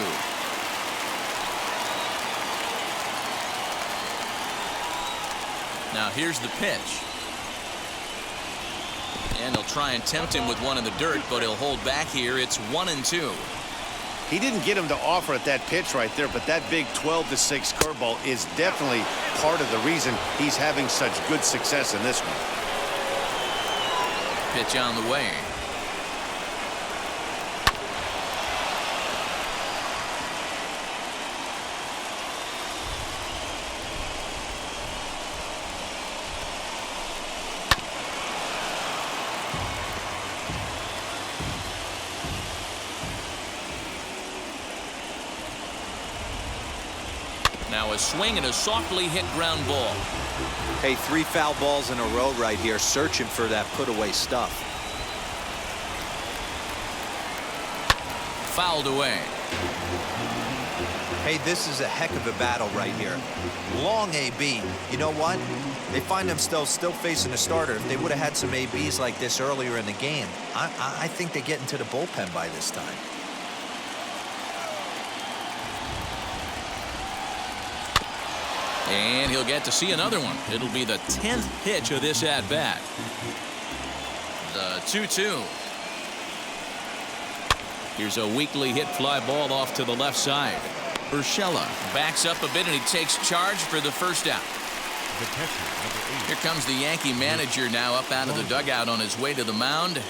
Now here's the pitch. And he'll try and tempt him with one in the dirt, but he'll hold back here. It's 1-2. He didn't get him to offer at that pitch right there, but that big 12-6 curveball is definitely part of the reason he's having such good success in this one. Pitch on the way. Now a swing and a softly hit ground ball. Hey, 3 foul balls in a row right here, searching for that put-away stuff. Fouled away. Hey, this is a heck of a battle right here. Long AB. You know what? They find themselves still facing a starter. If they would have had some ABs like this earlier in the game, I think they get into the bullpen by this time. And he'll get to see another one. It'll be the 10th pitch of this at-bat. The 2-2. Here's a weakly hit fly ball off to the left side. Urshela backs up a bit, and he takes charge for the first out. The catcher, number 8. Here comes the Yankee manager now up out of the dugout on his way to the mound.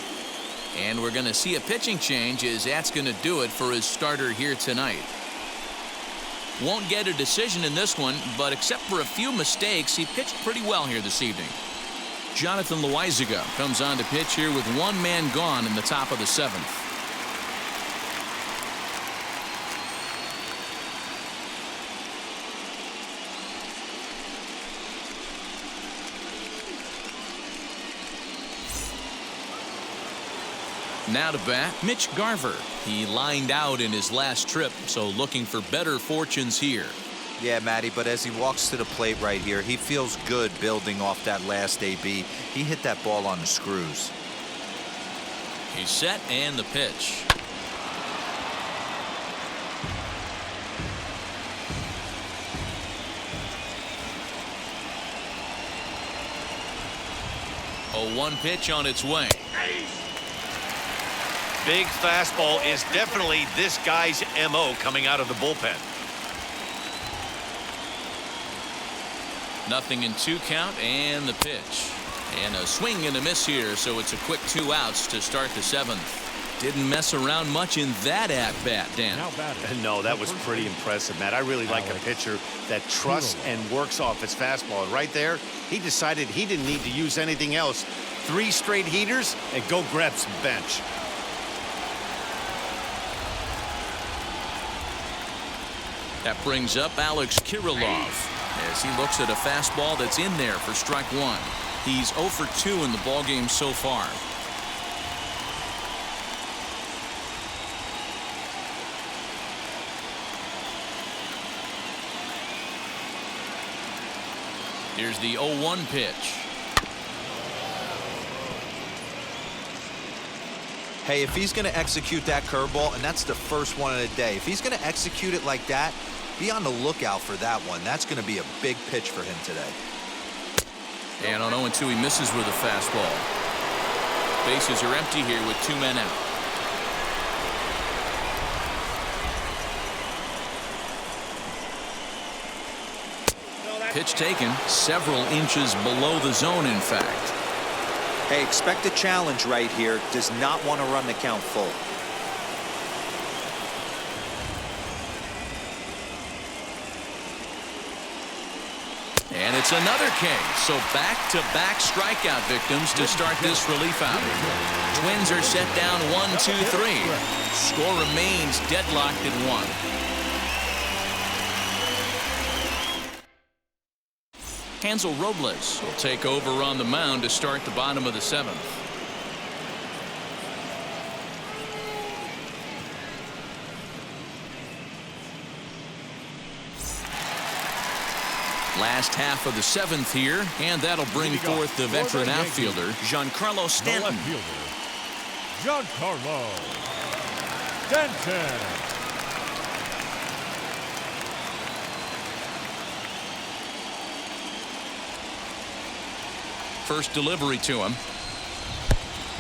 And we're going to see a pitching change, as that's going to do it for his starter here tonight. Won't get a decision in this one, but except for a few mistakes, he pitched pretty well here this evening. Jonathan Loaizaga comes on to pitch here with one man gone in the top of the 7th. Now to bat, Mitch Garver. He lined out in his last trip, so looking for better fortunes here. Yeah, Matty, but as he walks to the plate right here, he feels good building off that last AB. He hit that ball on the screws. He's set, and the pitch. A 1 pitch on its way. Big fastball is definitely this guy's MO coming out of the bullpen. Nothing in 2 count, and the pitch. And a swing and a miss here, so it's a quick 2 outs to start the 7th. Didn't mess around much in that at-bat, Dan. No, that was pretty impressive, Matt. I really like a pitcher that trusts and works off his fastball. And right there, he decided he didn't need to use anything else. 3 straight heaters, and go grab some bench. That brings up Alex Kiriloff as he looks at a fastball that's in there for strike 1. He's 0 for 2 in the ballgame so far. Here's the 0-1 pitch. Hey, if he's going to execute that curveball, and that's the first one of the day, if he's going to execute it like that, be on the lookout for that one. That's going to be a big pitch for him today. And on 0-2, he misses with a fastball. Bases are empty here with 2 men out. Pitch taken several inches below the zone, in fact. Hey, expect a challenge right here. Does not want to run the count full. And it's another K. So back-to-back strikeout victims to start this relief outing. Twins are set down 1-2-3. Score remains deadlocked at 1. Hansel Robles will take over on the mound to start the bottom of the 7th. Last half of the 7th here, and that'll bring forth the veteran outfielder, Giancarlo Stanton. Giancarlo Stanton. First delivery to him.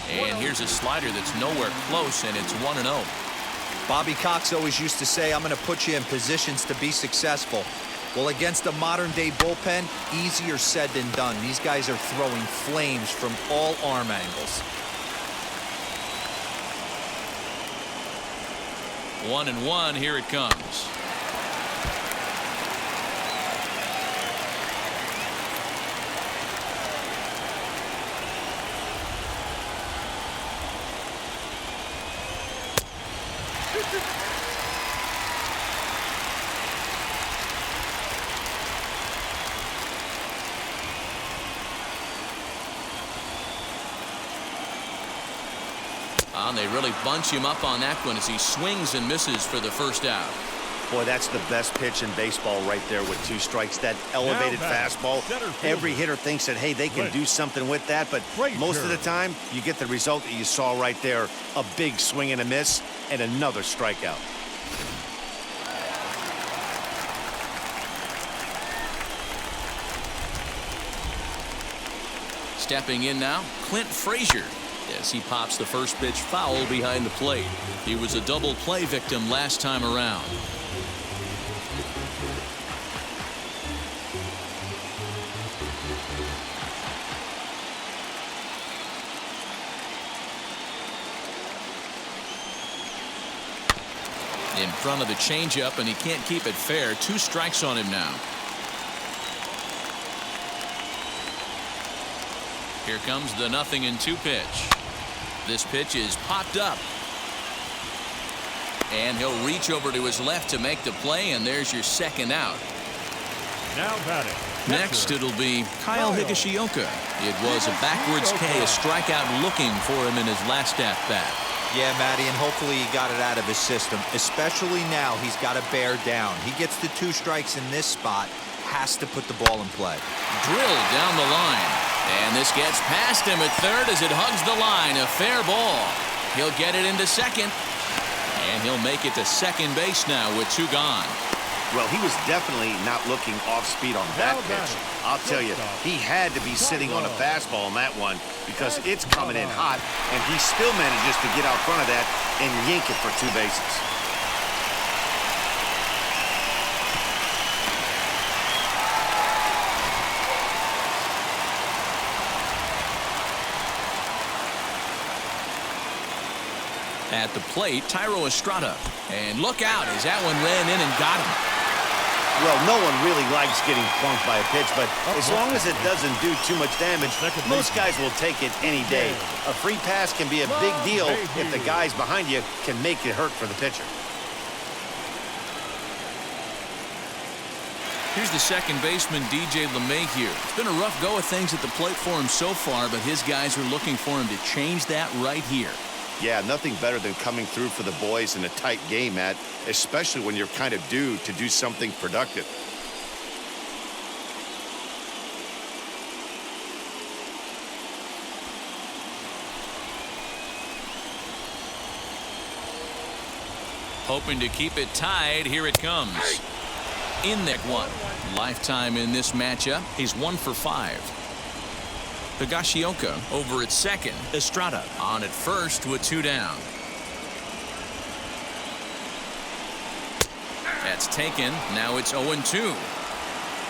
And here's a slider that's nowhere close, and it's 1-0. Bobby Cox always used to say, I'm going to put you in positions to be successful. Well, against a modern-day bullpen, easier said than done. These guys are throwing flames from all arm angles. 1-1, here it comes. And they really bunch him up on that one as he swings and misses for the first out. Boy, that's the best pitch in baseball right there with 2 strikes. That elevated fastball. Every hitter thinks that, hey, they can do something with that, but most of the time you get the result that you saw right there. A big swing and a miss and another strikeout. Stepping in now, Clint Frazier, as he pops the first pitch foul behind the plate. He was a double play victim last time around. In front of the changeup, and he can't keep it fair. 2 strikes on him now. Here comes the 0-2 pitch. This pitch is popped up. And he'll reach over to his left to make the play, and there's your second out. Now batting. Next, it'll be Kyle Higashiyoka. It was a backwards K, a strikeout looking for him in his last at-bat. Yeah, Matty, and hopefully he got it out of his system, especially now he's got to bear down. He gets the 2 strikes in this spot, has to put the ball in play. Drilled down the line, and this gets past him at third as it hugs the line. A fair ball. He'll get it into second, and he'll make it to second base now with 2 gone. Well, he was definitely not looking off speed on that pitch. I'll tell you, he had to be sitting on a fastball on that one because it's coming in hot, and he still manages to get out front of that and yank it for 2 bases. At the plate, Thairo Estrada. And look out as that one ran in and got him. Well, no one really likes getting plunked by a pitch, but as long as it doesn't do too much damage, most guys will take it any day. A free pass can be a big deal if the guys behind you can make it hurt for the pitcher. Here's the second baseman, DJ LeMahieu. It's been a rough go of things at the plate for him so far, but his guys are looking for him to change that right here. Yeah, nothing better than coming through for the boys in a tight game, Matt, especially when you're kind of due to do something productive. Hoping to keep it tied. Here it comes. In that one. Lifetime in this matchup. He's 1 for 5. Higashiyoka over at second. Estrada on at first with 2 down. That's taken. Now it's 0-2.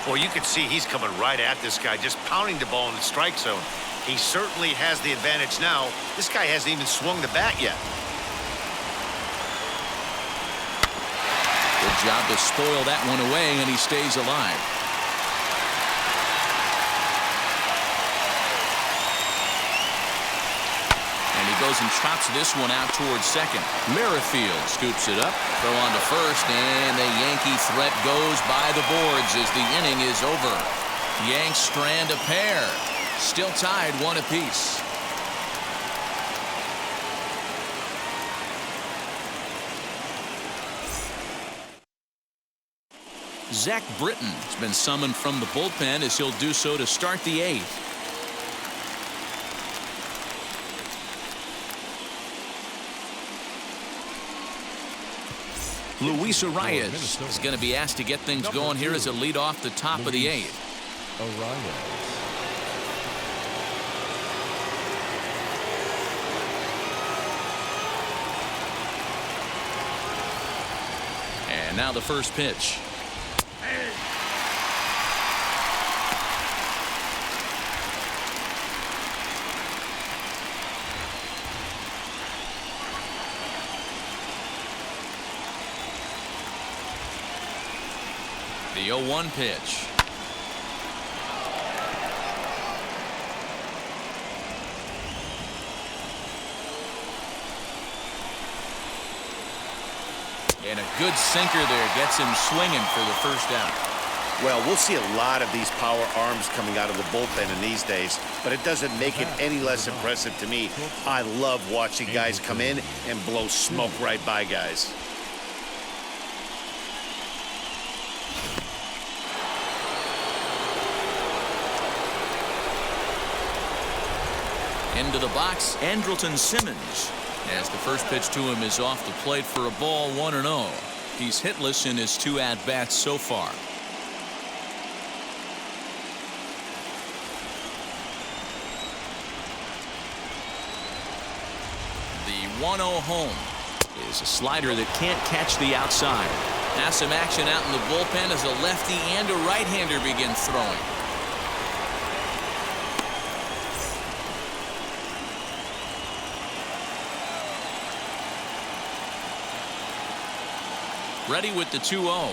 Well, you can see he's coming right at this guy, just pounding the ball in the strike zone. He certainly has the advantage now. This guy hasn't even swung the bat yet. Good job to spoil that one away, and he stays alive. Goes and chops this one out towards second. Merrifield scoops it up. Throw on to first, and the Yankee threat goes by the boards as the inning is over. Yanks strand a pair. Still tied 1 apiece. Zach Britton has been summoned from the bullpen as he'll do so to start the 8th. Luis Arias is going to be asked to get things going here as a lead off the top of the 8th. And now the first pitch. The 0-1 pitch. And a good sinker there gets him swinging for the first out. Well, we'll see a lot of these power arms coming out of the bullpen in these days, but it doesn't make it any less impressive to me. I love watching guys come in and blow smoke right by guys. Into the box, Andrelton Simmons, as the first pitch to him is off the plate for a ball, 1-0. He's hitless in his 2 at-bats so far. The 1-0 home is a slider that can't catch the outside. Now some action out in the bullpen as a lefty and a right-hander begin throwing. Ready with the 2-0.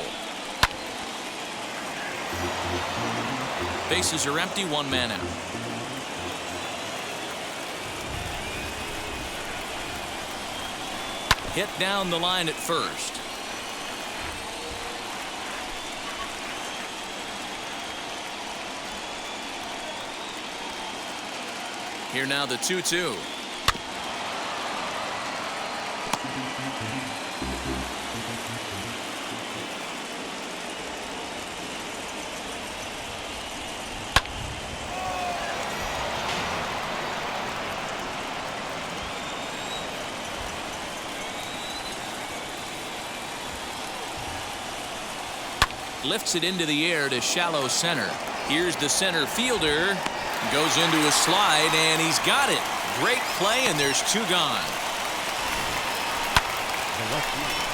Bases are empty, one man out. Hit down the line at first. Here now the 2-2. Lifts it into the air to shallow center. Here's the center fielder. Goes into a slide, and he's got it. Great play, and there's two gone. The left fielder,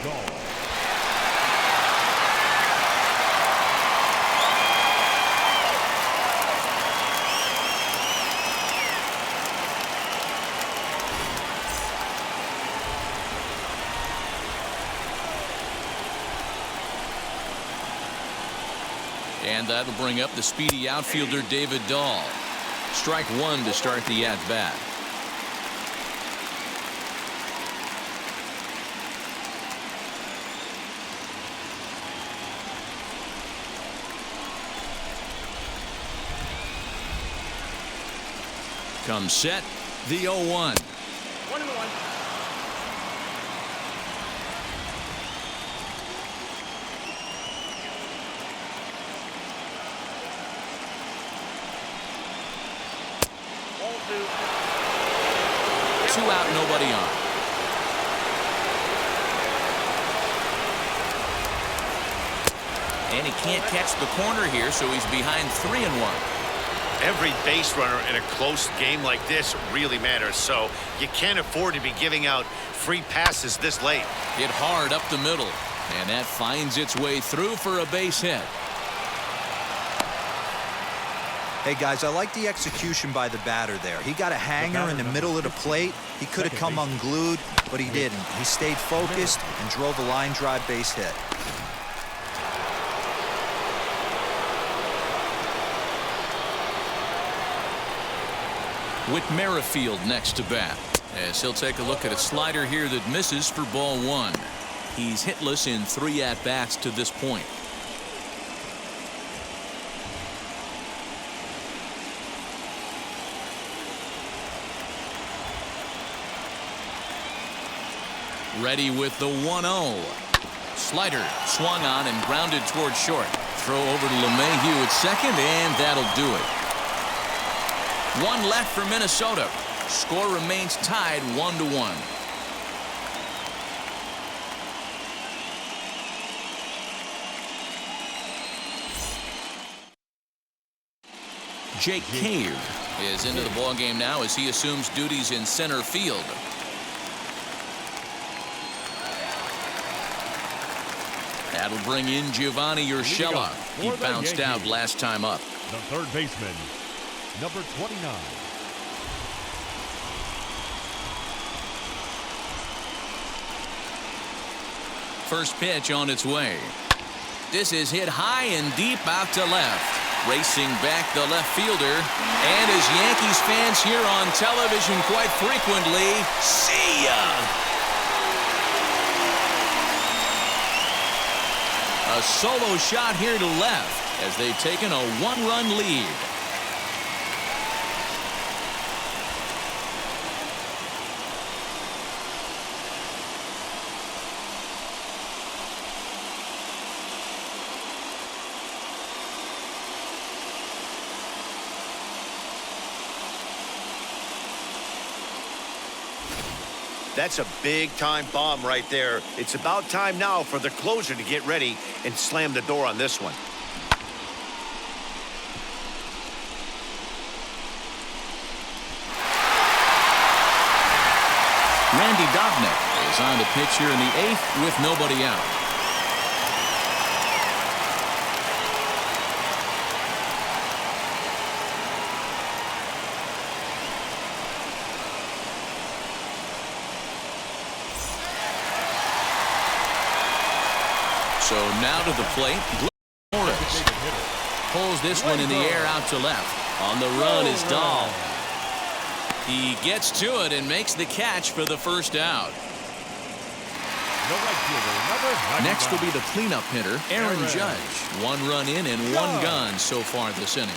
Dahl. And that'll bring up the speedy outfielder David Dahl. Strike one to start the at-bat. Comes set, the 0-1. 1-1. Two out, nobody on. And he can't catch the corner here, so he's behind 3-1. Every base runner in a close game like this really matters, so you can't afford to be giving out free passes this late. Hit hard up the middle, and that finds its way through for a base hit. Hey, guys, I like the execution by the batter there. He got a hanger in the middle of the plate. He could have come unglued, but he didn't. He stayed focused and drove a line drive base hit. Whit Merrifield next to bat, as he'll take a look at a slider here that misses for ball one. He's hitless in 3 at-bats to this point. Ready with the 1-0. Slider swung on and grounded toward short. Throw over to LeMahieu at second, and that'll do it. One left for Minnesota. Score remains tied 1-1. Jake Cave is into the ballgame now as he assumes duties in center field. That'll bring in Giovanni Urshela. He bounced out last time up. The third baseman, number 29. First pitch on its way. This is hit high and deep out to left. Racing back the left fielder. And as Yankees fans hear on television quite frequently, see ya! A solo shot here to left as they've taken a 1-run lead. That's a big-time bomb right there. It's about time now for the closer to get ready and slam the door on this one. Randy Dobnak is on the pitch here in the 8th with nobody out. So now to the plate, Morris pulls this one in the air out to left. On the run is Dahl. He gets to it and makes the catch for the first out. Next will be the cleanup hitter, Aaron Judge. 1 run in and 1 gone so far this inning.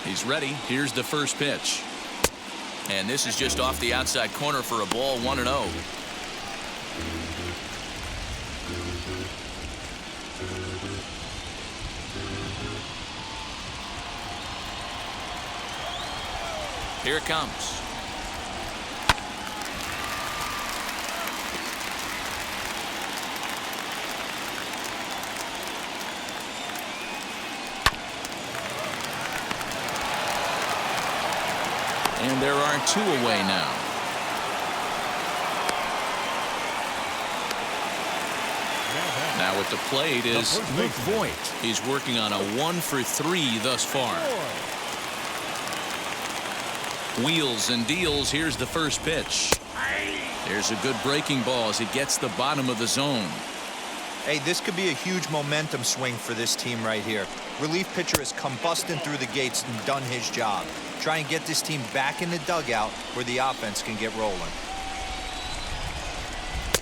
He's ready. Here's the first pitch. And this is just off the outside corner for a ball, 1-0. Here it comes. And there are 2 away now. Now at the plate is Voight. He's working on a 1 for 3 thus far. Wheels and deals. Here's the first pitch. There's a good breaking ball as it gets the bottom of the zone. Hey, this could be a huge momentum swing for this team right here. Relief pitcher has come busting through the gates and done his job. Try and get this team back in the dugout where the offense can get rolling.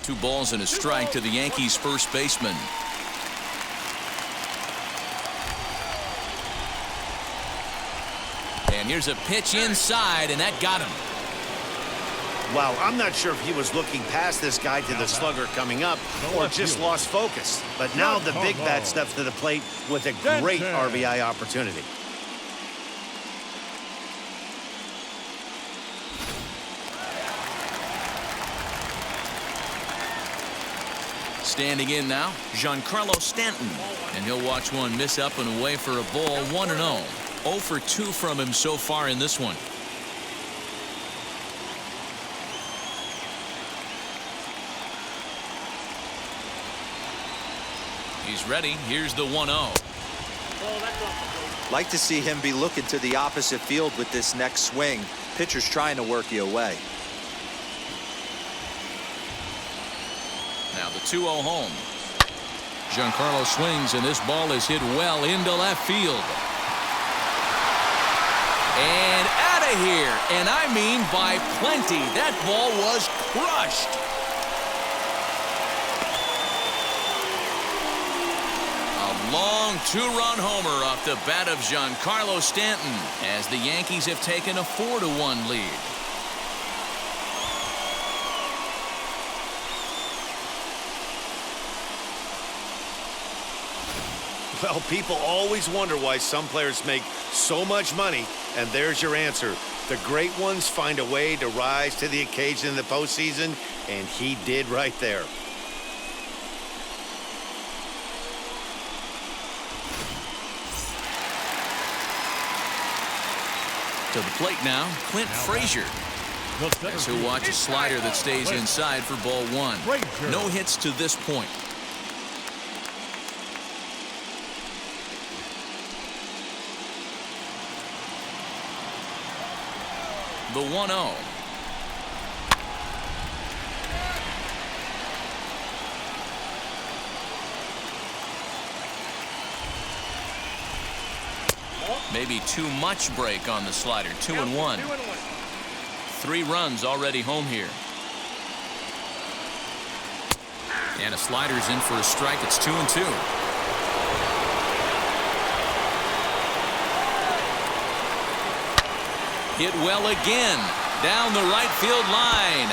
2 balls and a strike to the Yankees first baseman. And here's a pitch inside, and that got him. Wow, I'm not sure if he was looking past this guy to the slugger coming up or just lost focus. But now the big bat steps to the plate with a great RBI opportunity. Standing in now, Giancarlo Stanton. And he'll watch one miss up and away for a ball, 1-0. 0 for 2 from him so far in this one. He's ready. Here's the 1-0. Like to see him be looking to the opposite field with this next swing. Pitcher's trying to work you away. Now the 2-0 home. Giancarlo swings, and this ball is hit well into left field. And out of here. And I mean by plenty. That ball was crushed. A long 2-run homer off the bat of Giancarlo Stanton as the Yankees have taken a 4-1 lead. Well, people always wonder why some players make so much money, and there's your answer. The great ones find a way to rise to the occasion in the postseason, and he did right there. To the plate now, Clint Frazier. As he'll watch a slider that stays inside for ball 1. No hits to this point. The 1-0. Maybe too much break on the slider. 2-1. 3 runs already home here. And a slider's in for a strike. It's 2-2. Hit well again down the right field line.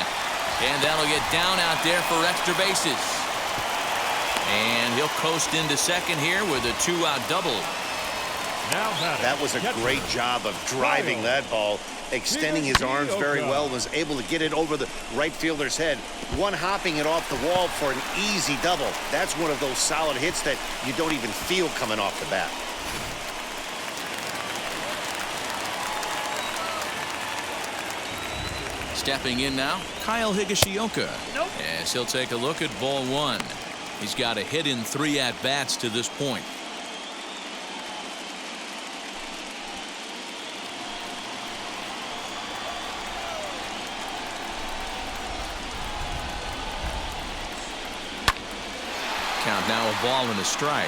And that'll get down out there for extra bases. And he'll coast into second here with a 2-out double. That was a great job of driving that ball, extending his arms very well, was able to get it over the right fielder's head, one hopping it off the wall for an easy double. That's one of those solid hits that you don't even feel coming off the bat. Stepping in now, Kyle Higashiyoka. As he'll take a look at ball 1. He's got a hit in 3 at-bats to this point. count now, a ball and a strike.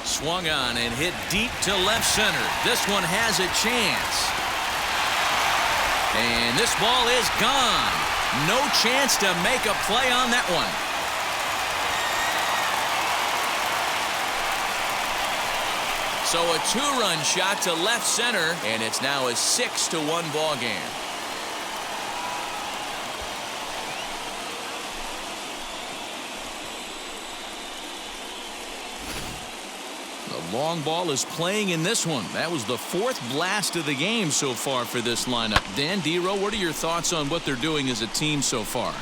Swung on and hit deep to left center. This one has a chance. And this ball is gone. No chance to make a play on that one. So a two-run shot to left center, and it's now a 6-1 ball game. The long ball is playing in this one. That was the fourth blast of the game so far for this lineup. Dan Dero, what are your thoughts on what they're doing as a team so far?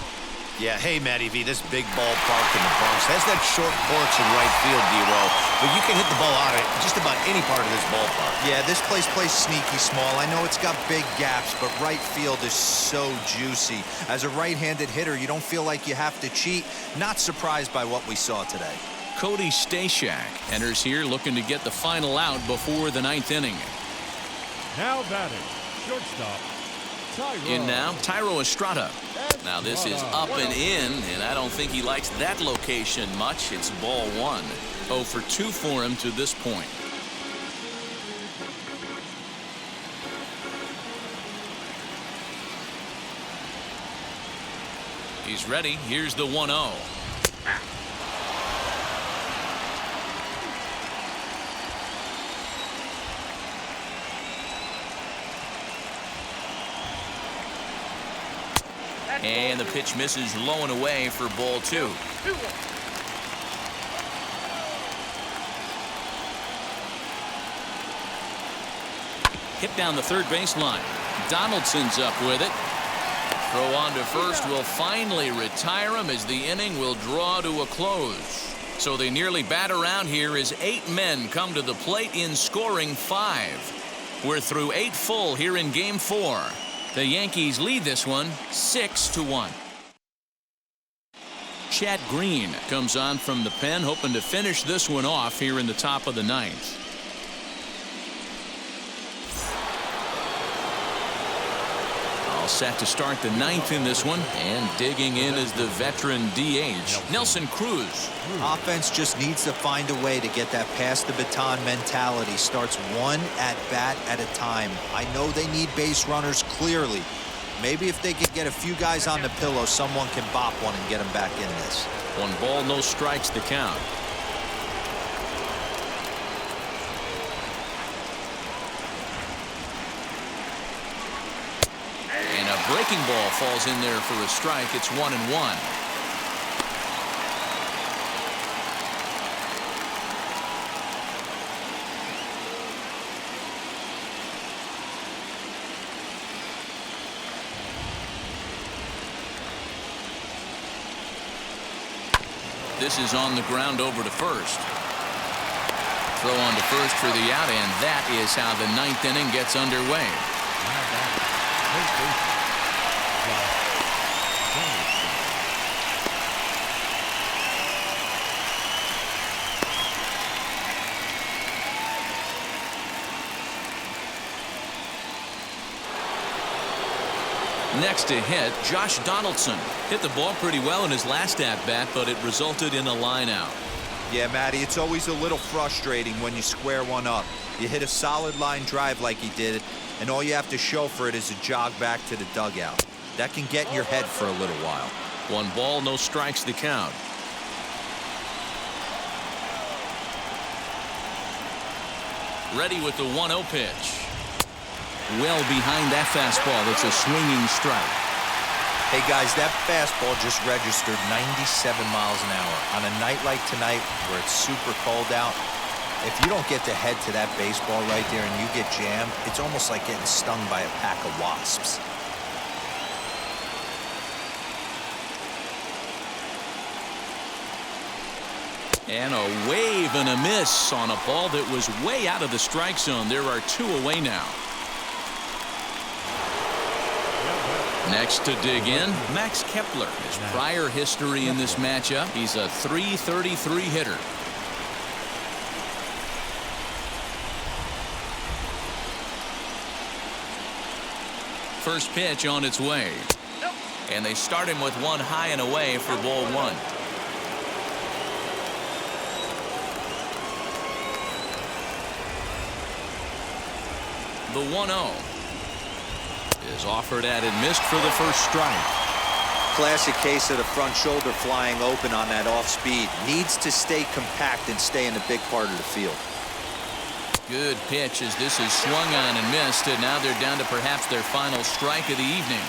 Yeah, hey, Matty V, this big ballpark in the Bronx has that short porch in right field, Dero, but you can hit the ball out of just about any part of this ballpark. Yeah, this place plays sneaky small. I know it's got big gaps, but right field is so juicy. As a right-handed hitter, you don't feel like you have to cheat. Not surprised by what we saw today. Cody Stashak enters here looking to get the final out before the ninth inning. Now batting, shortstop, Tyro. In now, Tyro Estrada. Now this is up and in, and I don't think he likes that location much. It's ball one. 0 for 2 for him to this point. He's ready. Here's the 1-0. And the pitch misses low and away for ball 2. Hit down the third baseline. Donaldson's up with it. Throw on to first will finally retire him as the inning will draw to a close. So they nearly bat around here as 8 men come to the plate in scoring 5. We're through 8 full here in game 4. The Yankees lead this one 6-1. Chad Green comes on from the pen, hoping to finish this one off here in the top of the 9th. All set to start the 9th in this one, and digging in is the veteran DH, Nelson Cruz. Offense just needs to find a way to get that pass the baton mentality. Starts one at bat at a time. I know they need base runners clearly. Maybe if they could get a few guys on the pillow, someone can bop one and get them back in this. 1 ball, no strikes the count. And a breaking ball falls in there for a strike. It's 1-1. This is on the ground over to first. Throw on to first for the out, and that is how the 9th inning gets underway. Next to hit, Josh Donaldson. Hit the ball pretty well in his last at-bat, but it resulted in a line out. Yeah, Matty, it's always a little frustrating when you square one up. You hit a solid line drive like he did, and all you have to show for it is a jog back to the dugout. That can get in your head for a little while. 1 ball, no strikes the count. Ready with the 1-0 pitch. Well behind that fastball. That's a swinging strike. Hey guys, that fastball just registered 97 miles an hour. On a night like tonight where it's super cold out, if you don't get the head to that baseball right there and you get jammed, it's almost like getting stung by a pack of wasps. And a wave and a miss on a ball that was way out of the strike zone. There are 2 away now. Next to dig in, Max Kepler. His prior history in this matchup, he's a .333 hitter. first pitch on its way. And they start him with one high and away for ball one. The 1-0 is offered at and missed for the first strike. Classic case of the front shoulder flying open on that off speed. Needs to stay compact and stay in the big part of the field. Good pitch as this is swung on and missed, and now they're down to perhaps their final strike of the evening.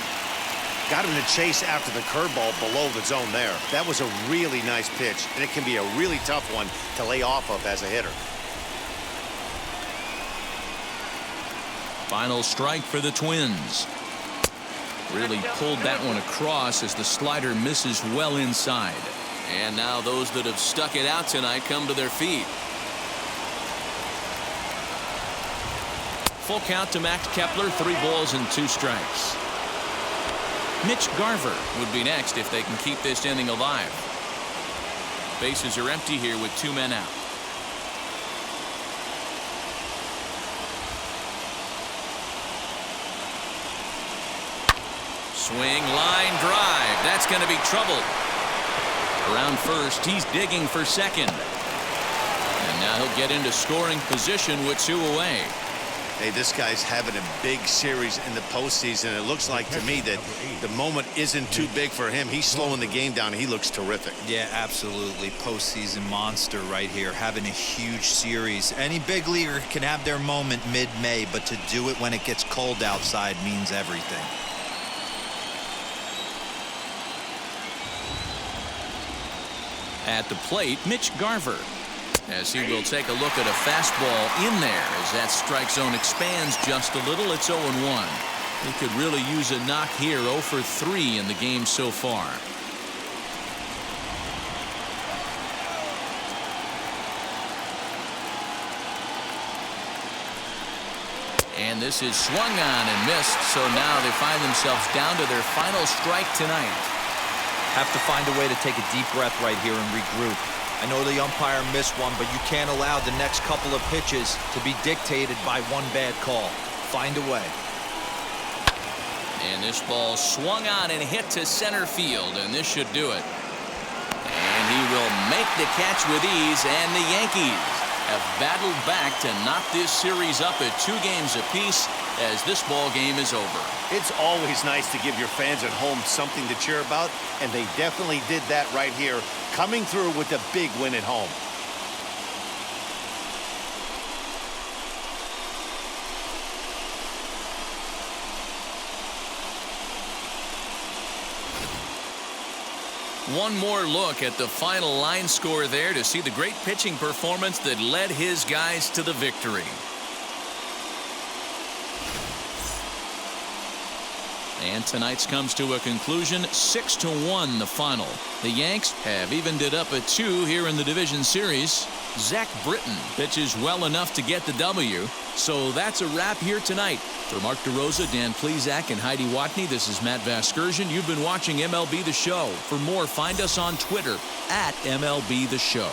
Got him to chase after the curveball below the zone there. That was a really nice pitch, and it can be a really tough one to lay off of as a hitter. Final strike for the Twins. Really pulled that one across as the slider misses well inside. And now those that have stuck it out tonight come to their feet. Full count to Max Kepler, 3 balls and 2 strikes. Mitch Garver would be next if they can keep this inning alive. Bases are empty here with 2 men out. Swing, line drive. That's going to be trouble. Around first, he's digging for second. And now he'll get into scoring position with 2 away. Hey, this guy's having a big series in the postseason. It looks like to me that the moment isn't too big for him. He's slowing the game down. He looks terrific. Yeah, absolutely. Postseason monster right here, having a huge series. Any big leaguer can have their moment mid-May, but to do it when it gets cold outside means everything. At the plate, Mitch Garver, as he will take a look at a fastball in there as that strike zone expands just a little. It's 0-1. He could really use a knock here. 0 for 3 in the game so far. And this is swung on and missed, so now they find themselves down to their final strike tonight. Have to find a way to take a deep breath right here and regroup. I know the umpire missed one, but you can't allow the next couple of pitches to be dictated by one bad call. Find a way. And this ball swung on and hit to center field, and this should do it. And he will make the catch with ease, and the Yankees have battled back to knock this series up at 2 games apiece as this ball game is over. It's always nice to give your fans at home something to cheer about, and they definitely did that right here, coming through with a big win at home. One more look at the final line score there to see the great pitching performance that led his guys to the victory. And tonight's comes to a conclusion, 6-1 the final. The Yanks have evened it up at 2 here in the division series. Zach Britton pitches well enough to get the W. So that's a wrap here tonight. For Mark DeRosa, Dan Plesac, and Heidi Watney, this is Matt Vasgersian. You've been watching MLB The Show. For more, find us on Twitter @MLB The Show.